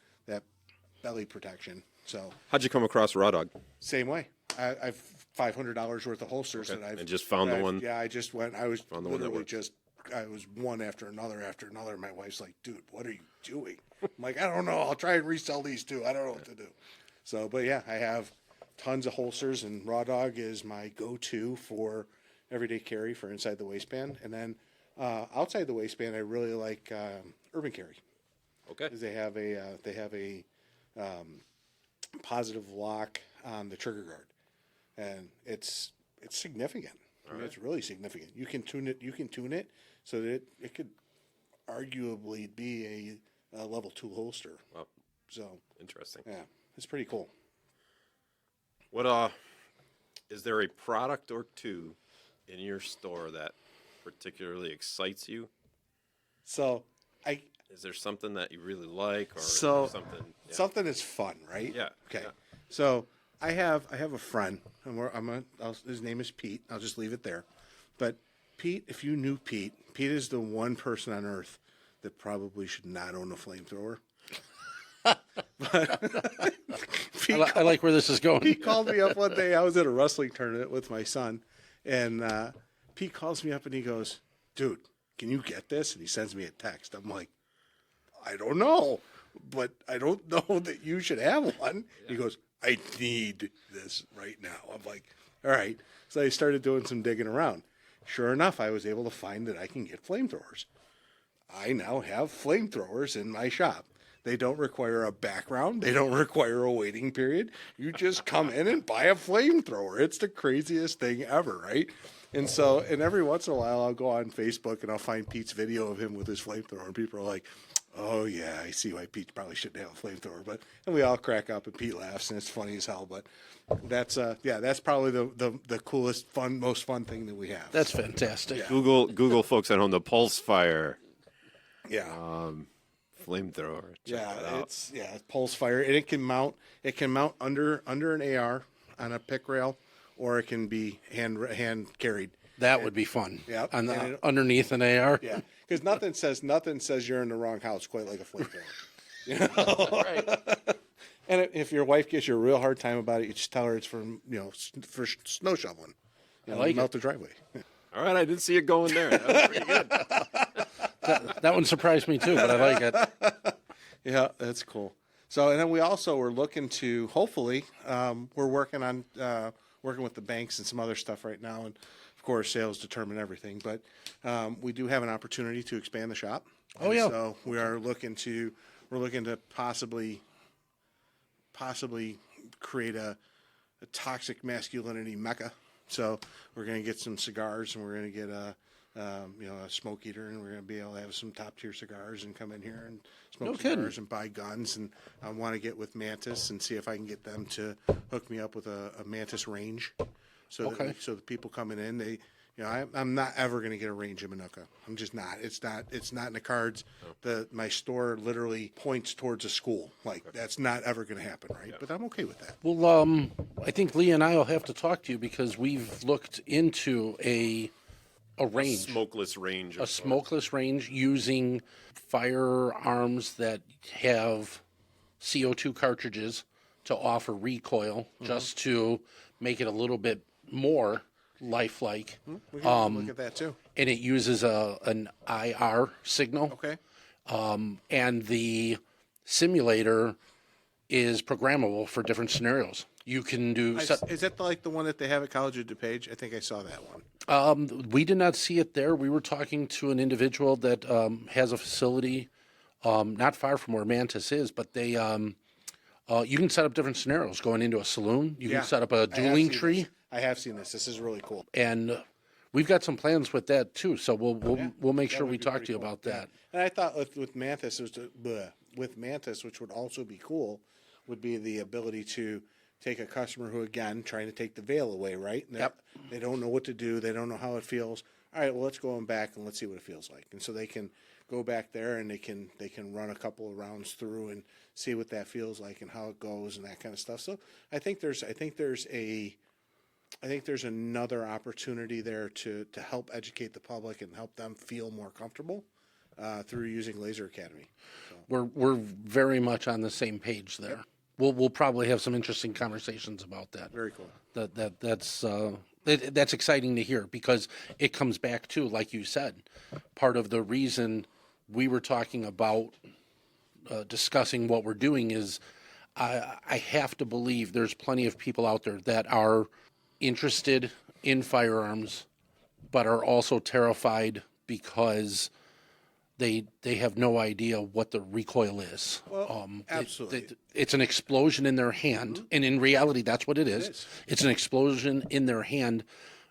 belly protection. So How'd you come across Raw Dog? same way. I've $500 worth of holsters that I've And just found the one? Yeah, I just went. I was Found the one that literally works. just. I was one after another after another. My wife's like, "Dude, what are you doing?" I'm like, "I don't know. I'll try and resell these too. I don't know what to do." So, but yeah, I have tons of holsters, and Raw Dog is my go-to for everyday carry for inside the waistband. And then outside the waistband, I really like Urban Carry. Okay. 'Cause they have a positive lock on the trigger guard, and it's significant. I mean, it's really significant. You can tune it so that it could arguably be a level 2 holster. Wow. So Interesting. yeah, it's pretty cool. What is there a product or two in your store that particularly excites you? So Is there something that you really like, or So- something? Yeah. something that's fun, right? Yeah, Okay. yeah. So I have a friend, and his name is Pete. I'll just leave it there. But Pete, if you knew Pete is the one person on earth that probably should not own a flamethrower. I like where this is going. He called me up one day. I was at a wrestling tournament with my son, and Pete calls me up and he goes, "Dude, can you get this?" And he sends me a text. I'm like, "I don't know, but I don't know that you should have one." He goes, "I need this right now." I'm like, "All right." So I started doing some digging around. Sure enough, I was able to find that I can get flamethrowers. I now have flamethrowers in my shop. They don't require a background. They don't require a waiting period. You just come in and buy a flamethrower. It's the craziest thing ever, right? And so, and every once in a while, I'll go on Facebook and I'll find Pete's video of him with his flamethrower, and people are like, "Oh yeah, I see why Pete probably shouldn't have a flamethrower." But and we all crack up and Pete laughs and it's funny as hell. But that's that's probably the coolest, most fun thing that we have. That's fantastic. Google folks at home, the Pulse Fire yeah. flamethrower. Check that out. It's pulse fire, and it can mount under an AR on a pick rail, or it can be hand carried. That would be fun. Yeah, On the, and underneath an AR. Yeah, because nothing says you're in the wrong house quite like a flamethrower. You know? Right. And if your wife gives you a real hard time about it, you just tell her it's from for snow shoveling. You know, like melt it. the driveway. All right, I didn't see it going there. That was pretty good. That one surprised me too, but I like it. Yeah, that's cool. So, and then we also were looking to hopefully we're working on working with the banks and some other stuff right now, and of course sales determine everything. But we do have an opportunity to expand the shop. Oh, yeah. So we're looking to possibly create a toxic masculinity mecca. So we're going to get some cigars, and we're going to get a smoke eater, and we're going to be able to have some top tier cigars and come in here and smoke No kidding. cigars and buy guns. And I want to get with Mantis and see if I can get them to hook me up with a Mantis range, so Okay. that, so the people coming in, I'm not ever going to get a range in Manuka. I'm just not. It's not in the cards. My store literally points towards a school. Like that's not ever going to happen, right? But I'm okay with that. Well, I think Lee and I will have to talk to you because we've looked into a range. Smokeless range. A smokeless range using firearms that have CO2 cartridges to offer recoil, just to make it a little bit more lifelike. We can look at that too. And it uses an IR signal. Okay. And the simulator is programmable for different scenarios. You can do. Is that like the one that they have at College of DuPage? I think I saw that one. We did not see it there. We were talking to an individual that has a facility not far from where Mantis is, but they you can set up different scenarios going into a saloon. You can set up a dueling tree. I have seen this. This is really cool. And we've got some plans with that too. So we'll make sure we talk to you about that. And I thought with Mantis, with Mantis, which would also be cool, would be the ability to take a customer who, again, trying to take the veil away, right? And they don't know what to do. They don't know how it feels. All right, well, let's go back and let's see what it feels like. And so they can go back there and they can run a couple of rounds through and see what that feels like and how it goes and that kind of stuff. So I think there's another opportunity there to help educate the public and help them feel more comfortable through using Laser Academy. So. We're very much on the same page there. Yep. We'll probably have some interesting conversations about that. Very cool. That's exciting to hear, because it comes back to, like you said, part of the reason we were talking about discussing what we're doing is I have to believe there's plenty of people out there that are interested in firearms, but are also terrified because they have no idea what the recoil is. Well, absolutely. It's an explosion in their hand, and in reality, that's what it is. It's an explosion in their hand,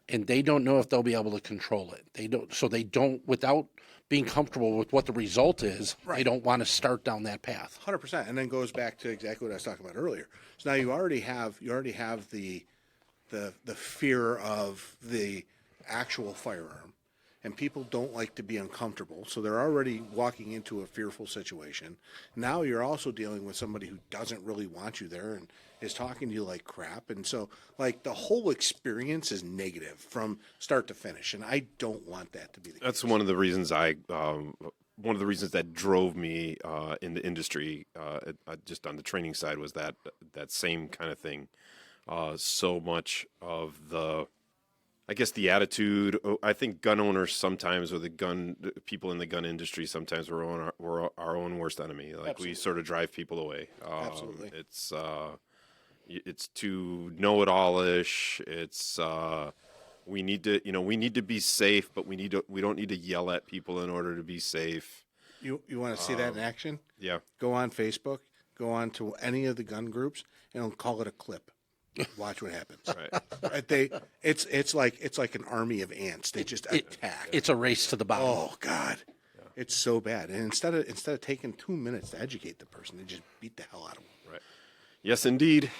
and they don't know if they'll be able to control it. They don't, without being comfortable with what the result is, they don't want to start down that path. 100%, and then goes back to exactly what I was talking about earlier. So now you already have the fear of the actual firearm. And people don't like to be uncomfortable, so they're already walking into a fearful situation. Now you're also dealing with somebody who doesn't really want you there and is talking to you like crap. And so, like, the whole experience is negative from start to finish, and I don't want that to be the case. That's one of the reasons one of the reasons that drove me in the industry, just on the training side, was that same kind of thing. So much of I guess the attitude. I think gun owners sometimes, or people in the gun industry sometimes, we're our own worst enemy. Like, absolutely. We sort of drive people away. Absolutely, it's too know-it-all-ish. It's we need to be safe, but we don't need to yell at people in order to be safe. You want to see that in action? Yeah. Go on Facebook. Go on to any of the gun groups and call it a clip. Watch what happens. Right. It's like an army of ants. They just attack. It's a race to the bottom. Oh God, it's so bad. And instead of taking 2 minutes to educate the person, they just beat the hell out of them. Right. Yes, indeed.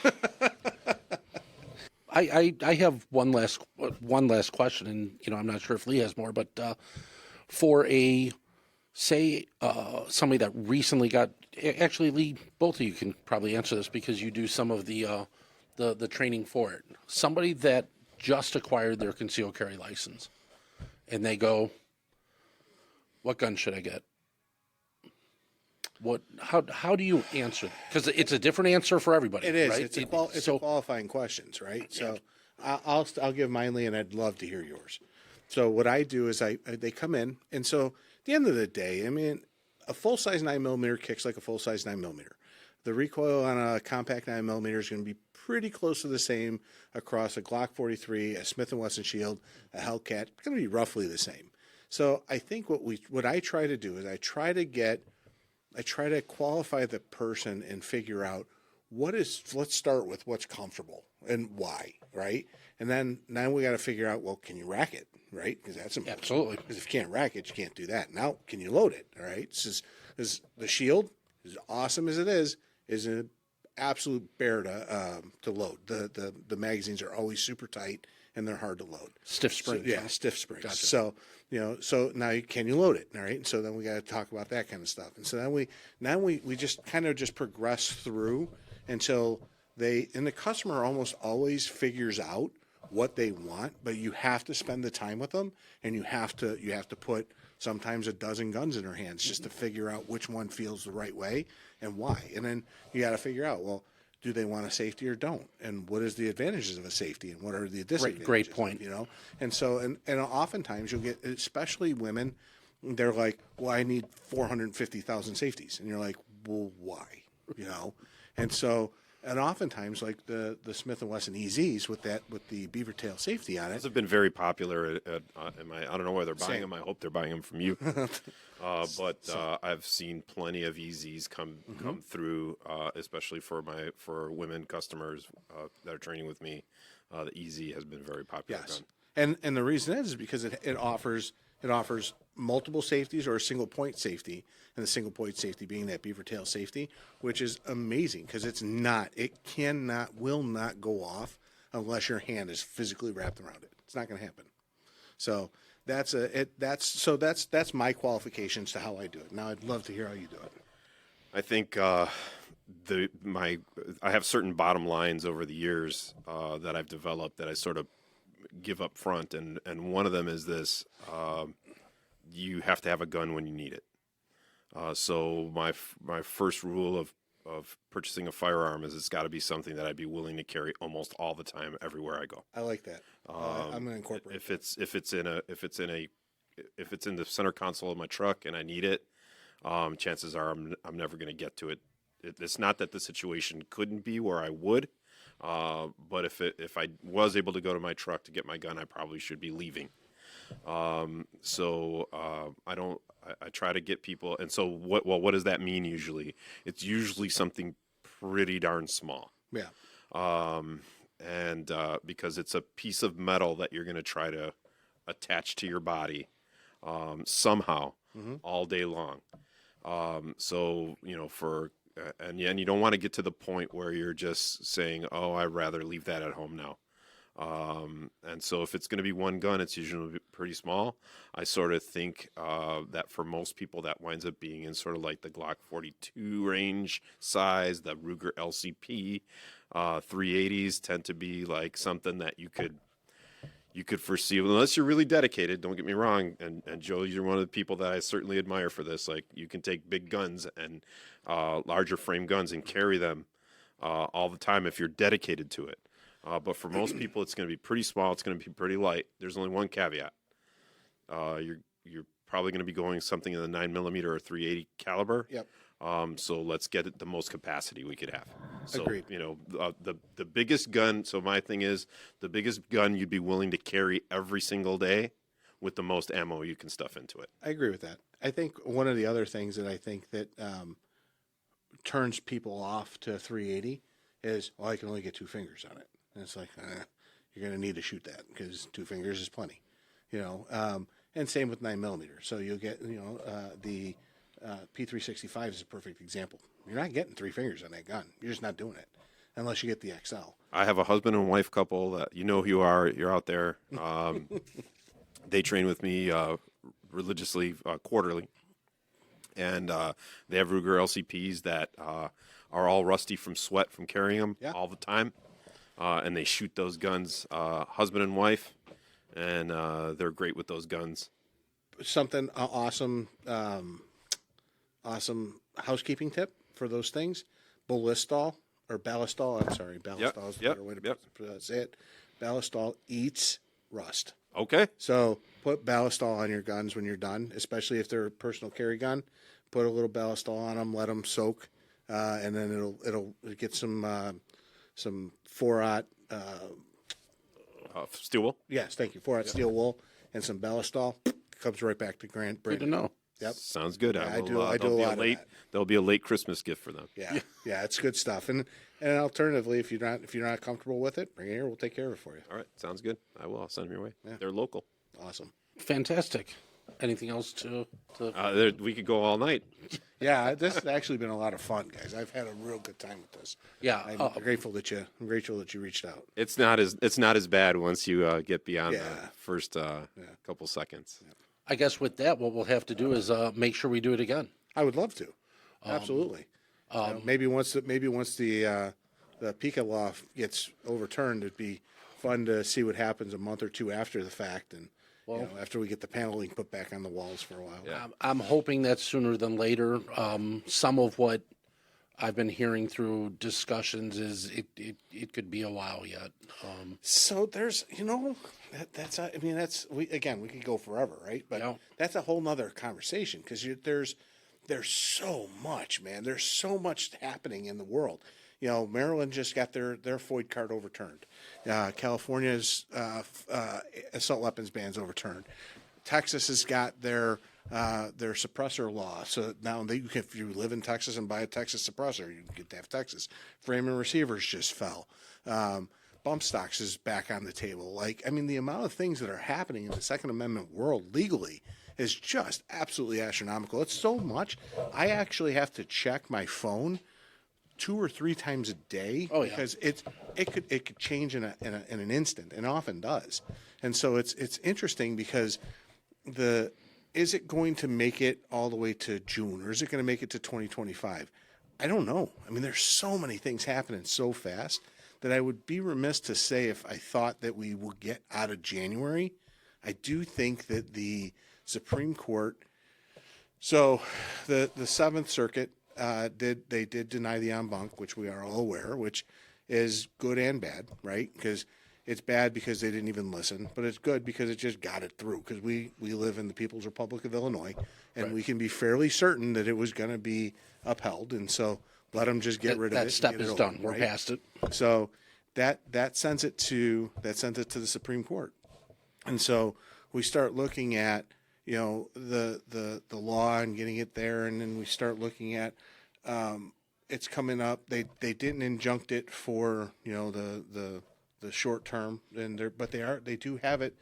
I have one last question, and I'm not sure if Lee has more, but for somebody that recently got, actually, Lee, both of you can probably answer this because you do some of the training for it. Somebody that just acquired their concealed carry license, and they go, "What gun should I get?" How do you answer? Because it's a different answer for everybody. It is. Right? It's a qualifying questions, right? So I'll give mine, Lee, and I'd love to hear yours. So what I do is they come in, and so at the end of the day, I mean, a full size 9mm kicks like a full size 9mm. The recoil on a compact 9mm is going to be pretty close to the same across a Glock 43, a Smith & Wesson Shield, a Hellcat. It's going to be roughly the same. So I think what I try to do is I try to qualify the person and figure out let's start with what's comfortable and why, right? And then we got to figure out, well, can you rack it, right? Because that's important. Absolutely. Because if you can't rack it, you can't do that. Now, can you load it, all right? Is the Shield, as awesome as it is an absolute bear to load. The magazines are always super tight and they're hard to load. Stiff springs. So, stiff springs. Gotcha. So so now can you load it? All right. And so then we got to talk about that kind of stuff. And so then we just kind of just progress through until the customer almost always figures out what they want, but you have to spend the time with them, and you have to put sometimes a dozen guns in their hands just to figure out which one feels the right way and why. And then you got to figure out, well, do they want a safety or don't? And what is the advantages of a safety and what are the disadvantages? Great point. You know? And so, and oftentimes you'll get, especially women, they're like, well, I need 450,000 safeties. And you're like, well, why? You know? And so, and oftentimes like the Smith & Wesson EZs with the beaver tail safety on it. Those have been very popular I don't know where they're buying Same. them. I hope they're buying them from you. But I've seen plenty of EZs come through, especially for women customers that are training with me. The EZ has been very popular. Yes. Gun. And the reason is because it offers multiple safeties or a single point safety, and the single point safety being that beaver tail safety, which is amazing because it will not go off unless your hand is physically wrapped around it. It's not going to happen. So that's my qualifications to how I do it. Now I'd love to hear how you do it. I think I have certain bottom lines over the years that I've developed that I sort of give up front, and one of them is this: you have to have a gun when you need it. So my first rule of purchasing a firearm is it's got to be something that I'd be willing to carry almost all the time everywhere I go. I like that. I'm going to incorporate. If it's in the center console of my truck and I need it, chances are I'm never going to get to it. It's not that the situation couldn't be where I would, but if I was able to go to my truck to get my gun, I probably should be leaving. I try to get people, and so what does that mean usually? It's usually something pretty darn small. Yeah. And because it's a piece of metal that you're going to try to attach to your body somehow all day long. So, and you don't want to get to the point where you're just saying, oh, I'd rather leave that at home now. And so if it's going to be one gun, it's usually pretty small. I sort of think that for most people that winds up being in sort of like the Glock 42 range size, the Ruger LCP, 380s tend to be like something that you could foresee, unless you're really dedicated. Don't get me wrong, and Joe, you're one of the people that I certainly admire for this. Like, you can take big guns and larger frame guns and carry them all the time if you're dedicated to it. But for most people, it's going to be pretty small. It's going to be pretty light. There's only one caveat. You're probably going to be going something in the 9mm or 380 caliber. Yep. So let's get it the most capacity we could have. So, Agreed. The biggest gun. So my thing is, the biggest gun you'd be willing to carry every single day with the most ammo you can stuff into it. I agree with that. I think one of the other things that I think that turns people off to 380 is, well, I can only get 2 fingers on it. And it's like, you're going to need to shoot that because 2 fingers is plenty, and same with 9mm. So you'll get, the P365 is a perfect example. You're not getting 3 fingers on that gun. You're just not doing it unless you get the XL. I have a husband and wife couple that who you are. You're out there. They train with me religiously, quarterly, and they have Ruger LCPs that are all rusty from sweat from carrying them all the time. And they shoot those guns, husband and wife, and they're great with those guns. Something awesome housekeeping tip for those things: ballistol. Ballistol is the better way to say it. Ballistol eats rust. Okay. So put ballistol on your guns when you're done, especially if they're a personal carry gun. Put a little ballistol on them, let them soak, and then it'll get some 4-aught steel wool. Yes, thank you. 4-aught steel wool and some ballistol. Comes right back to Grant. Good to know. Yep. Sounds good. I do a lot of that. There'll be a late Christmas gift for them. Yeah, it's good stuff. And alternatively, if you're not comfortable with it, bring it here. We'll take care of it for you. All right, sounds good. I will. I'll send them your way. Yeah. They're local. Awesome. Fantastic. Anything else to We could go all night. Yeah, this has actually been a lot of fun, guys. I've had a real good time with this. Yeah, I'm grateful that you reached out. It's not as bad once you get beyond the first couple seconds. Yeah. I guess with that, what we'll have to do is make sure we do it again. I would love to. Absolutely. Maybe once the PICA law gets overturned, it'd be fun to see what happens a month or two after the fact, and after we get the paneling put back on the walls for a while. I'm hoping that sooner than later. Some of what I've been hearing through discussions is it could be a while yet. So there's, that's we could go forever, right? But Yeah. that's a whole nother conversation because there's so much, man. There's so much happening in the world. Maryland just got their FOID card overturned. California's assault weapons ban's overturned. Texas has got their suppressor law. So now if you live in Texas and buy a Texas suppressor, you get to have Texas. Frame and receivers just fell. Bump stocks is back on the table. The amount of things that are happening in the Second Amendment world legally is just absolutely astronomical. It's so much. I actually have to check my phone 2 or 3 times a day because it could change in an instant, and often does. And so it's interesting because is it going to make it all the way to June, or is it going to make it to 2025? I don't know. There's so many things happening so fast that I would be remiss to say if I thought that we will get out of January. I do think that the Supreme Court, so the Seventh Circuit did deny the en banc, which we are all aware, which is good and bad, right? Because it's bad because they didn't even listen, but it's good because it just got it through. Because we live in the People's Republic of Illinois, and we can be fairly certain that it was going to be upheld, and so let them just get rid of it. That step is done. We're past it. So that sends it to the Supreme Court, and so we start looking at the law and getting it there, and then we start looking at it's coming up. They didn't injunct it for the short term, but they do have it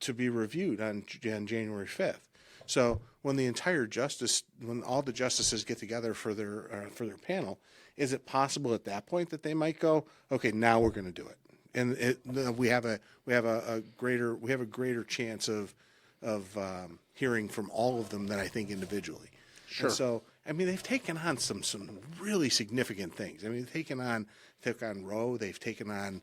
to be reviewed on January 5th. So when all the justices get together for their panel, is it possible at that point that they might go, okay, now we're going to do it, and we have a greater chance of hearing from all of them than I think individually. Sure. And so they've taken on some really significant things. They've taken on Roe. They've taken on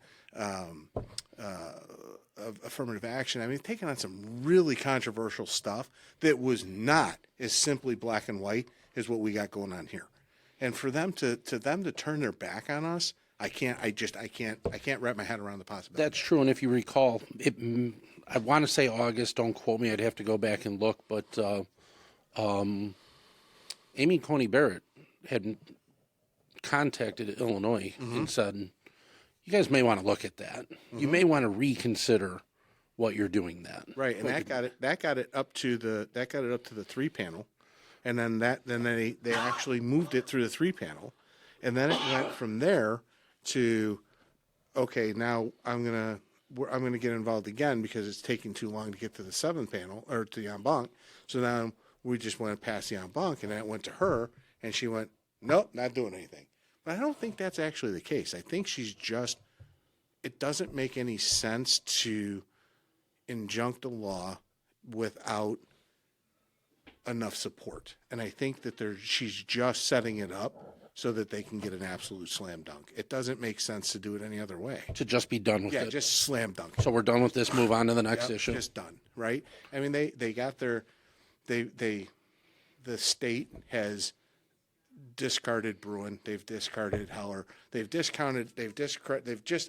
affirmative action. They've taken on some really controversial stuff that was not as simply black and white as what we got going on here. And for them to turn their back on us, I can't wrap my head around the possibility. That's true. And if you recall, I want to say August. Don't quote me. I'd have to go back and look. But Amy Coney Barrett had contacted Illinois and said, "You guys may want to look at that. You may want to reconsider what you're doing." That right, and that got it up to the 3-panel, and then they actually moved it through the 3-panel, and then it went from there to, okay, now I'm gonna get involved again because it's taking too long to get to the 7th panel or to the en banc. So now we just went past the en banc, and then it went to her, and she went, nope, not doing anything. But I don't think that's actually the case. I think it doesn't make any sense to injunct the law without enough support. And I think that she's just setting it up so that they can get an absolute slam dunk. It doesn't make sense to do it any other way. to just be done with Yeah, it. just slam dunk. So we're done with this. Move on to the next Yep, issue. just done, right? They got the state has discarded Bruin. They've discarded Heller. They've just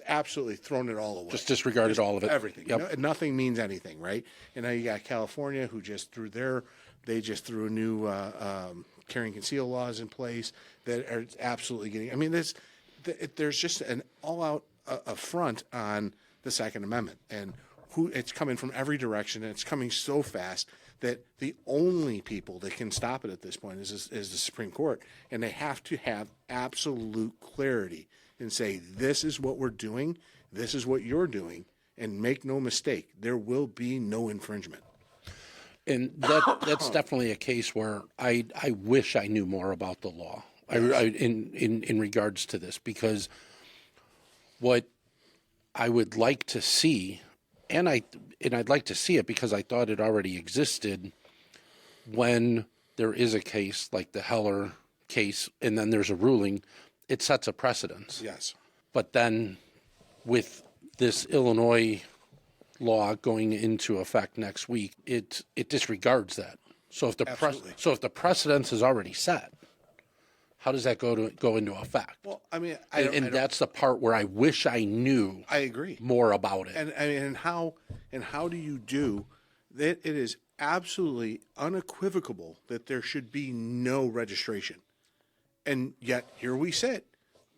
absolutely thrown it all away. Just disregarded all of it. Everything. Yep. Nothing means anything, right? And now you got California, who just threw a new carry and conceal laws in place that are absolutely getting. There's just an all-out affront on the Second Amendment, and it's coming from every direction, and it's coming so fast that the only people that can stop it at this point is the Supreme Court, and they have to have absolute clarity and say, this is what we're doing, this is what you're doing, and make no mistake, there will be no infringement. And that's definitely a case where I wish I knew more about the law in regards to this, because what I would like to see, and I'd like to see it because I thought it already existed, when there is a case like the Heller case and then there's a ruling, it sets a precedence. Yes. But then with this Illinois law going into effect next week, it disregards that. So if the Absolutely. if the precedence is already set, how does that go into effect? Well, I mean, And that's the part where I wish I knew I agree. more about it. And I mean, how do you do that? It is absolutely unequivocal that there should be no registration, and yet here we sit.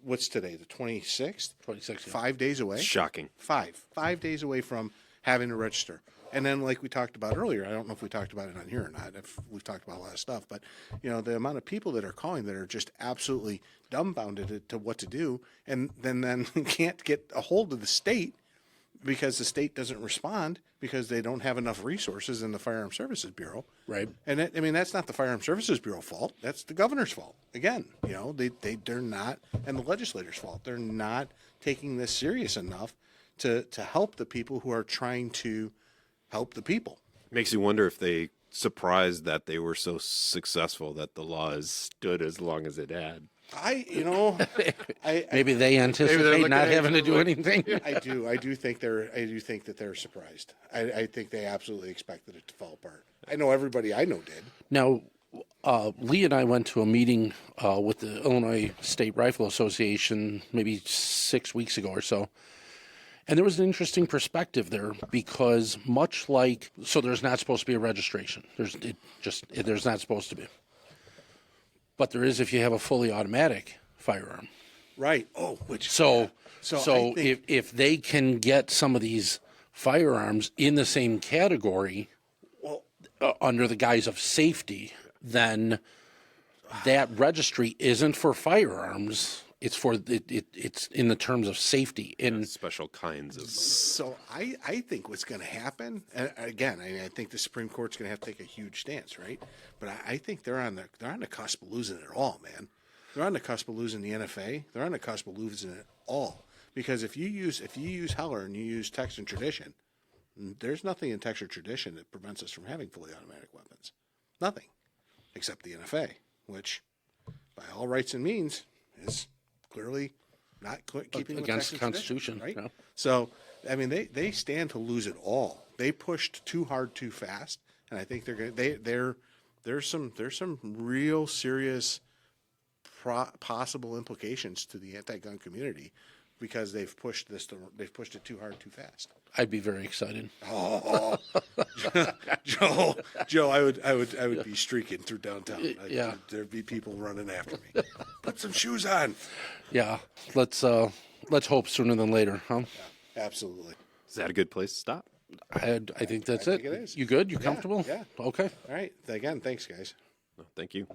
What's today? The 26th. 26th, yeah. 5 days away. Shocking. 5 days away from having to register. And then, like we talked about earlier, I don't know if we talked about it on here or not. If we've talked about a lot of stuff, but the amount of people that are calling that are just absolutely dumbfounded to what to do, and then can't get a hold of the state because the state doesn't respond because they don't have enough resources in the Firearms Services Bureau. Right. And that's not the Firearms Services Bureau fault. That's the governor's fault. Again, they're not, and the legislators' fault. They're not taking this serious enough to help the people who are trying to help the people. Makes you wonder if they surprised that they were so successful that the law has stood as long as it had. Maybe they anticipate looking not at having to it do like- anything. I do think that they're surprised. I think they absolutely expected it to fall apart. I know everybody I know did. Now, Lee and I went to a meeting with the Illinois State Rifle Association maybe 6 weeks ago or so. And there was an interesting perspective there because much like, so there's not supposed to be a registration. There's not supposed to be. But there is if you have a fully automatic firearm. Right. Oh, which So I think, if they can get some of these firearms in the same category well, under the guise of safety, then that registry isn't for firearms. It's for it's in the terms of safety. And Special kinds of. so I think what's going to happen, and again, I think the Supreme Court's going to have to take a huge stance, right? But I think they're on the cusp of losing it all, man. They're on the cusp of losing the NFA. They're on the cusp of losing it all because if you use Heller and you use Texas tradition, there's nothing in Texas tradition that prevents us from having fully automatic weapons. Nothing, except the NFA, which, by all rights and means, is clearly not keeping with against Texas the Constitution, tradition, right? yeah. So, I mean, they stand to lose it all. They pushed too hard, too fast, and I think there's some real serious possible implications to the anti-gun community because they've pushed it too hard, too fast. I'd be very excited. Oh, Joe, I would be streaking through downtown. Yeah. There'd be people running after me. Put some shoes on. Yeah, let's hope sooner than later, huh? Absolutely. Is that a good place to stop? I think that's I it. think it is. You good? You comfortable? yeah. Okay. All right. Again, thanks, guys. No, thank you.